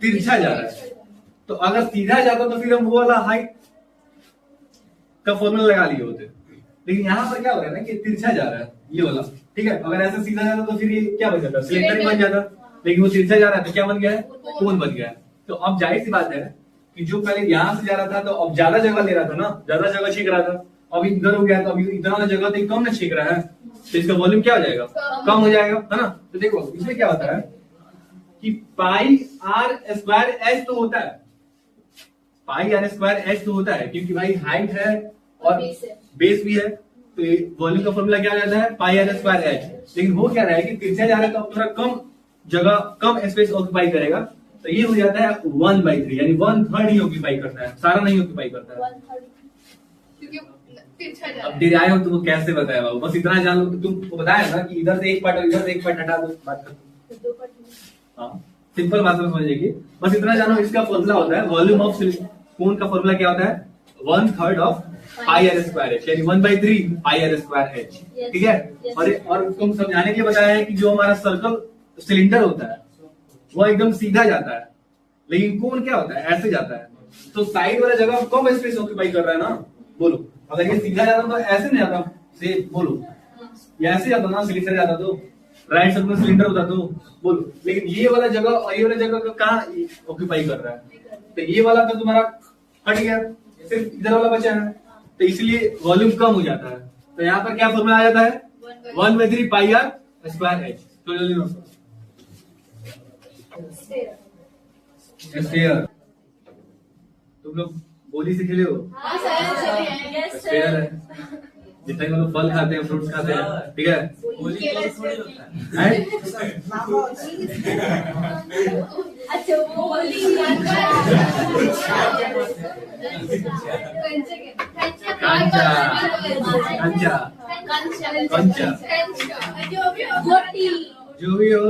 Speaker 1: तिरछा जा रहा है। तो अगर सीधा जाता तो फिर हम वो वाला हाइट का फॉर्मूला लगा लिए होते, लेकिन यहाँ पर क्या हो रहा है ना कि तिरछा जा रहा है ये वाला, ठीक है। अगर ऐसा सीधा जाता तो फिर ये क्या बन जाता, सिलेंडर ही बन जाता, लेकिन वो तिरछा जा रहा है तो क्या बन गया है, कोन बन गया है। तो अब जाहिर सी बात है कि जो पहले यहाँ से जा रहा था तो अब ज्यादा जगह ले रहा था ना, ज्यादा जगह छीक रहा था, अभी इधर हो गया तो अभी इतना जगह तो कम ना छीक रहा है, तो इसका वॉल्यूम क्या हो जाएगा, कम हो जाएगा, है ना। तो देखो इसमें क्या होता है कि पाई आर स्क्वायर एच तो होता है, पाई आर स्क्वायर एच तो होता है, क्योंकि भाई हाइट है और बेस भी है, तो वॉल्यूम का फॉर्मूला क्या आ जाता है, पाई आर स्क्वायर एच। लेकिन वो क्या रहा है कि तिरछा जा रहा है तो थोड़ा कम जगह, कम स्पेस ऑक्यूपाई करेगा, तो ये हो जाता है 1/3, यानी 1/3 ही ऑक्यूपाई करता है, सारा नहीं ऑक्यूपाई करता है।
Speaker 3: क्योंकि तिरछा जा रहा
Speaker 1: अब
Speaker 3: है।
Speaker 1: डिराइव हम तुमको कैसे बताया बाबू, बस इतना जान लो कि तुमको बताया ना कि इधर से एक पार्ट और इधर से एक पार्ट हटा दो, बात खत्म। हाँ सिंपल बात में समझिए, बस इतना जानो इसका फॉर्मूला होता है वॉल्यूम ऑफ कोन का फॉर्मूला क्या होता है, 1/3 of pi R square H, यानी 1/3 पाई आर स्क्वायर एच, ठीक है। और तुम समझाने के लिए बताया है कि जो हमारा सर्कल सिलेंडर होता है वो एकदम सीधा जाता है, लेकिन कोन क्या होता है, ऐसे जाता है, तो साइड वाला जगह कम स्पेस ऑक्यूपाई कर रहा है ना। बोलो अगर ये सीधा जाता तो ऐसे नहीं जाता, से बोलो ये ऐसे जाता ना, सिलेंडर जाता तो राइट सर्कुलर सिलेंडर होता तो, बोलो। लेकिन ये वाला जगह और ये वाला जगह कहाँ ऑक्यूपाई कर रहा है, तो ये वाला तो तुम्हारा हट गया, सिर्फ इधर वाला बचा है, तो इसलिए वॉल्यूम कम हो जाता है। तो यहाँ पर क्या फॉर्मूला आ जाता है, 1/3 पाई आर स्क्वायर एच। तो जल्दी नोट स्फीयर, तुम लोग गोली से खेले हो, स्फीयर है, जितने लोग फल खाते हैं, फ्रूट्स खाते हैं, ठीक है, हैं?
Speaker 2: अच्छा वो
Speaker 1: जो भी हो,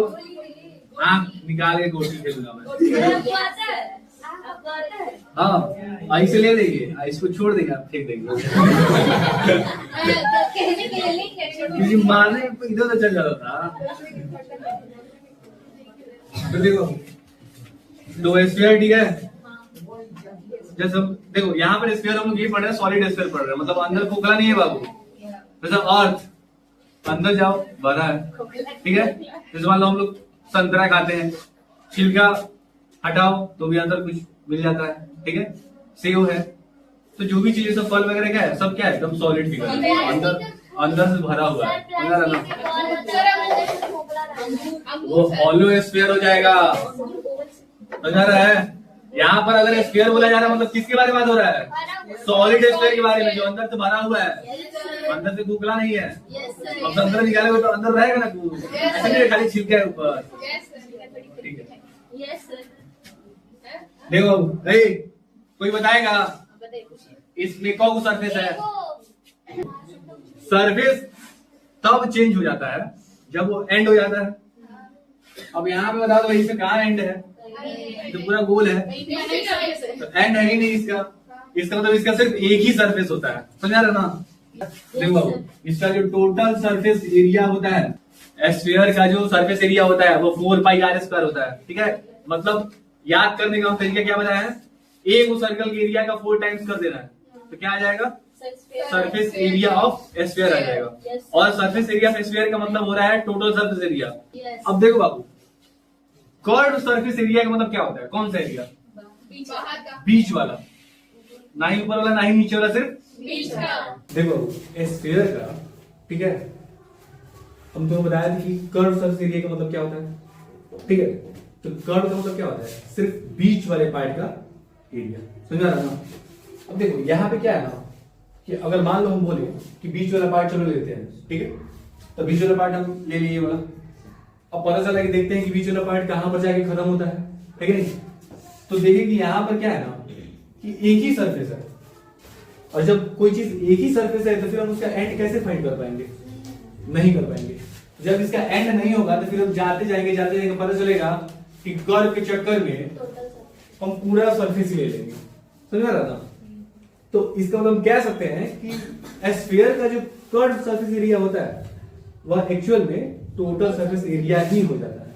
Speaker 1: आँख निकाल के गोटी खेलूंगा मैं। हाँ ऐसे ले देंगे, इसको छोड़ देंगे, आप फेंक देंगे, क्योंकि मारने इधर उधर चल जाता था। तो देखो दो स्फीयर, ठीक है, जैसे हम देखो यहाँ पर स्फीयर हम लोग ये पढ़ रहे हैं, सॉलिड स्फीयर पढ़ रहे हैं, मतलब अंदर खोखला नहीं है बाबू, जैसे अर्थ अंदर जाओ भरा है, ठीक है। जैसे मान लो हम लोग संतरा खाते हैं, छिलका हटाओ तो भी अंदर कुछ मिल जाता है, ठीक है। सेव है, तो जो भी चीजें सब फल वगैरह क्या है, सब क्या है, एकदम सॉलिड फिगर, अंदर अंदर से भरा हुआ है, वो हॉलो स्फीयर हो जाएगा, समझ रहा है। यहाँ पर अगर स्फीयर बोला जा रहा है मतलब किसके बारे में बात हो रहा है, सॉलिड स्फीयर के बारे में, जो अंदर से भरा हुआ है, अंदर से खोखला नहीं है। अब अंदर निकालेगा तो अंदर रहेगा ना कुछ, ऐसे नहीं खाली छिलका है ऊपर, ठीक है। देखो ए, कोई बताएगा
Speaker 2: बताइए पूछिए।
Speaker 1: इसमें कौन सा सरफेस है? सरफेस तब चेंज हो जाता है जब वो एंड हो जाता है। अब यहाँ पे बता दो इसमें कहाँ एंड है? जो पूरा गोल है तो एंड है ही नहीं इसका। इसका मतलब इसका सिर्फ एक ही सरफेस होता है, समझा रहे ना? देखो इसका जो टोटल सरफेस एरिया होता है, स्फीयर का जो सरफेस एरिया होता है वो 4 पाई आर स्क्वायर होता है। ठीक है, मतलब याद करने का तरीका क्या बताया है? एक सर्कल के एरिया का 4 टाइम्स कर देना है तो क्या आ जाएगा? सरफेस एरिया ऑफ स्फीयर आ जाएगा। और सरफेस एरिया ऑफ स्फीयर का मतलब हो रहा है टोटल सरफेस एरिया। अब देखो बाबू, कर्व सरफेस एरिया का मतलब क्या होता है? कौन सा एरिया?
Speaker 3: बाहर का,
Speaker 1: बीच वाला, ना ही ऊपर वाला ना ही नीचे वाला, सिर्फ
Speaker 3: बीच का।
Speaker 1: देखो स्फीयर का, ठीक है, हम तुमको बताया था कि कर्व सरफेस एरिया का मतलब क्या होता है। ठीक है, तो कर्व का मतलब क्या होता है? सिर्फ बीच वाले पार्ट का एरिया, समझा रहा ना? अब देखो यहाँ पे क्या है ना कि अगर मान लो हम बोले कि बीच वाला पार्ट चलो लेते हैं, ठीक है, तो बीच वाला पार्ट हम ले लिए वाला। अब पता चला कि देखते हैं कि बीच वाला पार्ट कहां पर जाके खत्म होता है कि नहीं? तो देखिए कि यहाँ पर क्या है ना कि एक ही सरफेस है, और जब कोई चीज एक ही सरफेस है तो फिर हम उसका एंड कैसे फाइंड कर पाएंगे? नहीं कर पाएंगे। जब इसका एंड नहीं होगा तो फिर हम जाते जाएंगे पता चलेगा कि कर्व के चक्कर में हम पूरा सरफेस ले लेंगे, समझ रहा था? तो इसका मतलब हम कह सकते हैं कि स्फीयर का जो कर्व सरफेस एरिया होता है वह एक्चुअल में टोटल सरफेस एरिया ही हो जाता है।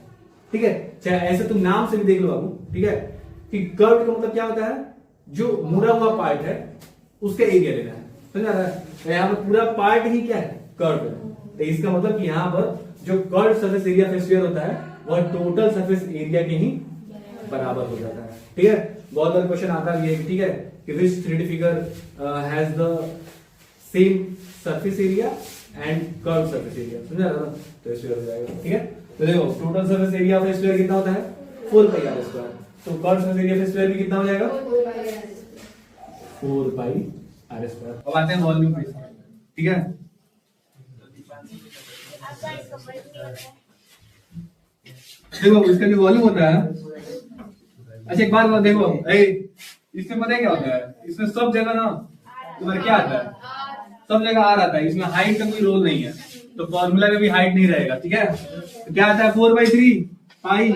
Speaker 1: ठीक है, चाहे ऐसे तुम नाम से भी देख लो बाबू, ठीक है, कि कर्व का मतलब क्या होता है? जो मुड़ा हुआ पार्ट है उसका एरिया लेना है, समझ रहा है? तो यहाँ पर पूरा पार्ट ही क्या है? कर्व है। तो इसका मतलब कि यहाँ पर जो curve surface area of sphere होता है वह टोटल सरफेस एरिया के ही बराबर हो जाता है। ठीक है, बहुत बार क्वेश्चन आता है ये, ठीक है, कि विच 3D figure has the same surface area and curve surface area, समझा रहा ना? तो स्फीयर हो जाएगा। ठीक है, तो देखो total surface area of sphere कितना होता है? 4 पाई आर स्क्वायर। तो curve surface area of sphere भी कितना हो जाएगा? 4 पाई आर स्क्वायर। अब आते हैं वॉल्यूम पे, ठीक है? देखो इसका जो वॉल्यूम होता है, अच्छा एक बार देखो, इसमें पता है क्या होता है? इसमें सब जगह ना तुम्हारा क्या आता है? सब जगह आर आता है। इसमें हाइट का कोई रोल नहीं है, तो फॉर्मूला में भी हाइट नहीं रहेगा। ठीक है, तो क्या आता है? 4/3 पाई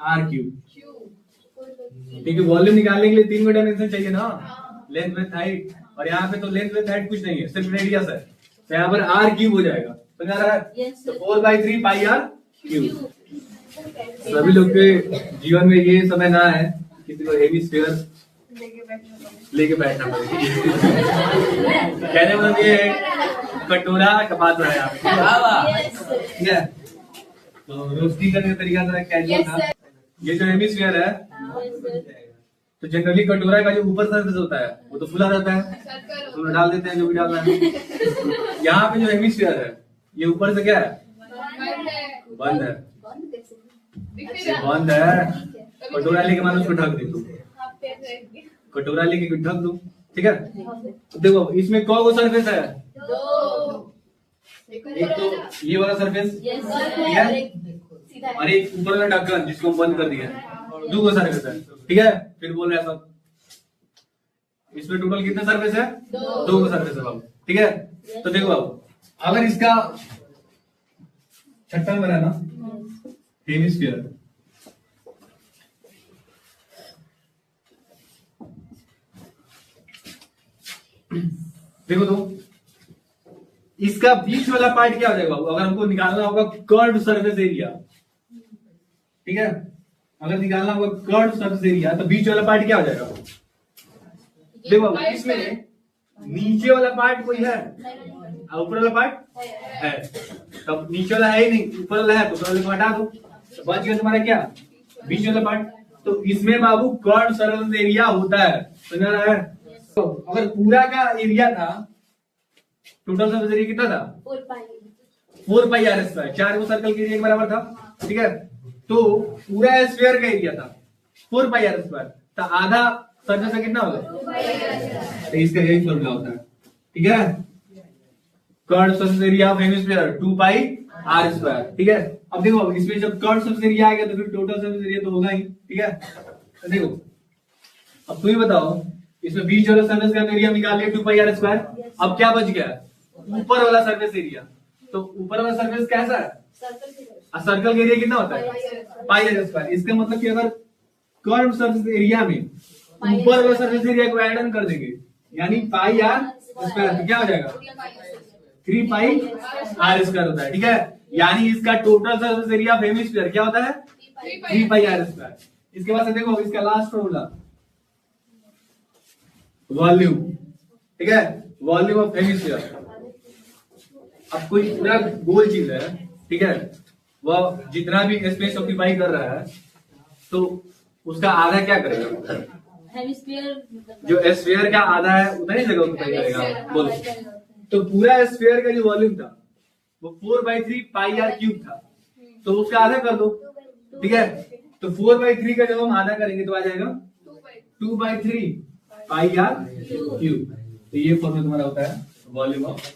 Speaker 1: आर क्यूब। ठीक है, वॉल्यूम निकालने के लिए 3 डायमेंशन चाहिए ना, लेंथ विड्थ हाइट, और यहाँ पे तो लेंथ विड्थ हाइट कुछ नहीं है, सिर्फ रेडियस है, तो यहाँ पर आर क्यूब हो जाएगा, समझ रहा है? तो 4/3 पाई आर क्यूब। सभी लोग के जीवन में ये समय ना है किसी को हेमिस्फीयर लेके बैठना पड़ेगा। कहने मतलब ये कटोरा का बात रहा है आपको, ठीक है? तो रोस्टी करने का तरीका था कैजुअल था। ये जो हेमिस्फीयर है तो जनरली कटोरा का जो ऊपर सरफेस होता है वो तो फुला रहता है, उसमें डाल देते हैं जो भी डालना है। यहाँ पे जो हेमिस्फीयर है ये ऊपर से क्या है? बंद है। बंद है, कटोरा लेके मान उसको ढक दे तू, कटोरा लेके ढक दो, ठीक है? तो देखो इसमें कौन सा सरफेस है? एक तो ये वाला सरफेस, ठीक है, और एक ऊपर वाला ढक्कन जिसको हम बंद कर दिया, 2 सरफेस है। ठीक है, फिर बोल रहे हैं सब इसमें टोटल कितने सरफेस है? 2 सरफेस है बाबू। ठीक है, तो देखो बाबू, अगर इसका छठा नंबर है ना हेमिस्फीयर, देखो तो इसका बीच वाला पार्ट क्या हो जाएगा बाबू? अगर हमको निकालना होगा कर्व सरफेस एरिया, ठीक है, अगर निकालना होगा कर्व सरफेस एरिया तो बीच वाला पार्ट क्या हो जाएगा? देखो बाबू, इसमें नीचे वाला पार्ट कोई है और ऊपर वाला पार्ट है, तब नीचे वाला है ही नहीं, ऊपर वाला है तो ऊपर वाले को हटा दो, तो बच गया तुम्हारा क्या? बीच वाला पार्ट। तो इसमें बाबू कर्व सरफेस एरिया होता है, समझ रहा है? तो अगर पूरा का एरिया था, टोटल सरफेस एरिया कितना था? 4 पाई आर स्क्वायर, 4 सर्कल के एरिया के बराबर था। ठीक है, तो पूरा स्फीयर का एरिया था 4 पाई आर स्क्वायर, तो आधा सरफेस का कितना होगा? तो इसका यही फॉर्मूला होता है। ठीक है, curve surface area of hemisphere 2 pi R square. ठीक है, अब देखो इसमें जब कर्व सरफेस एरिया आएगा तो फिर टोटल सरफेस एरिया तो होगा ही। ठीक है, तो देखो अब तुम ही बताओ, इसमें बीच वाला सरफेस का एरिया निकाल लिया 2 पाई आर स्क्वायर। अब क्या बच गया? ऊपर वाला सरफेस एरिया। तो ऊपर वाला सरफेस कैसा है? सर्कल का एरिया कितना होता है? Pi R square. इसका मतलब कि अगर कर्व सरफेस एरिया में ऊपर वाला सरफेस एरिया को ऐड ऑन कर देंगे, यानी पाई आर स्क्वायर, तो क्या हो जाएगा? 3 पाई आर स्क्वायर होता है। ठीक है, यानी इसका total surface area of hemisphere क्या होता है? 3 पाई आर स्क्वायर। इसके बाद से देखो इसका लास्ट फॉर्मूला वॉल्यूम। ठीक है, वॉल्यूम ऑफ हेमिस्फीयर। अब कोई पूरा गोल चीज है, ठीक है, वह जितना भी स्पेस ऑक्यूपाई कर रहा है तो उसका आधा क्या करेगा?
Speaker 2: हेमिस्फीयर
Speaker 1: जो स्फीयर का आधा है उतना ही जगह ऑक्यूपाई करेगा। बोलो, तो पूरा स्फीयर का जो वॉल्यूम था वो 4/3 पाई आर क्यूब था, तो उसका आधा कर दो। ठीक है, तो 4/3 का जब हम आधा करेंगे तो आ जाएगा 2/3 पाई आर क्यूब। तो ये फॉर्मूला तुम्हारा होता है वॉल्यूम ऑफ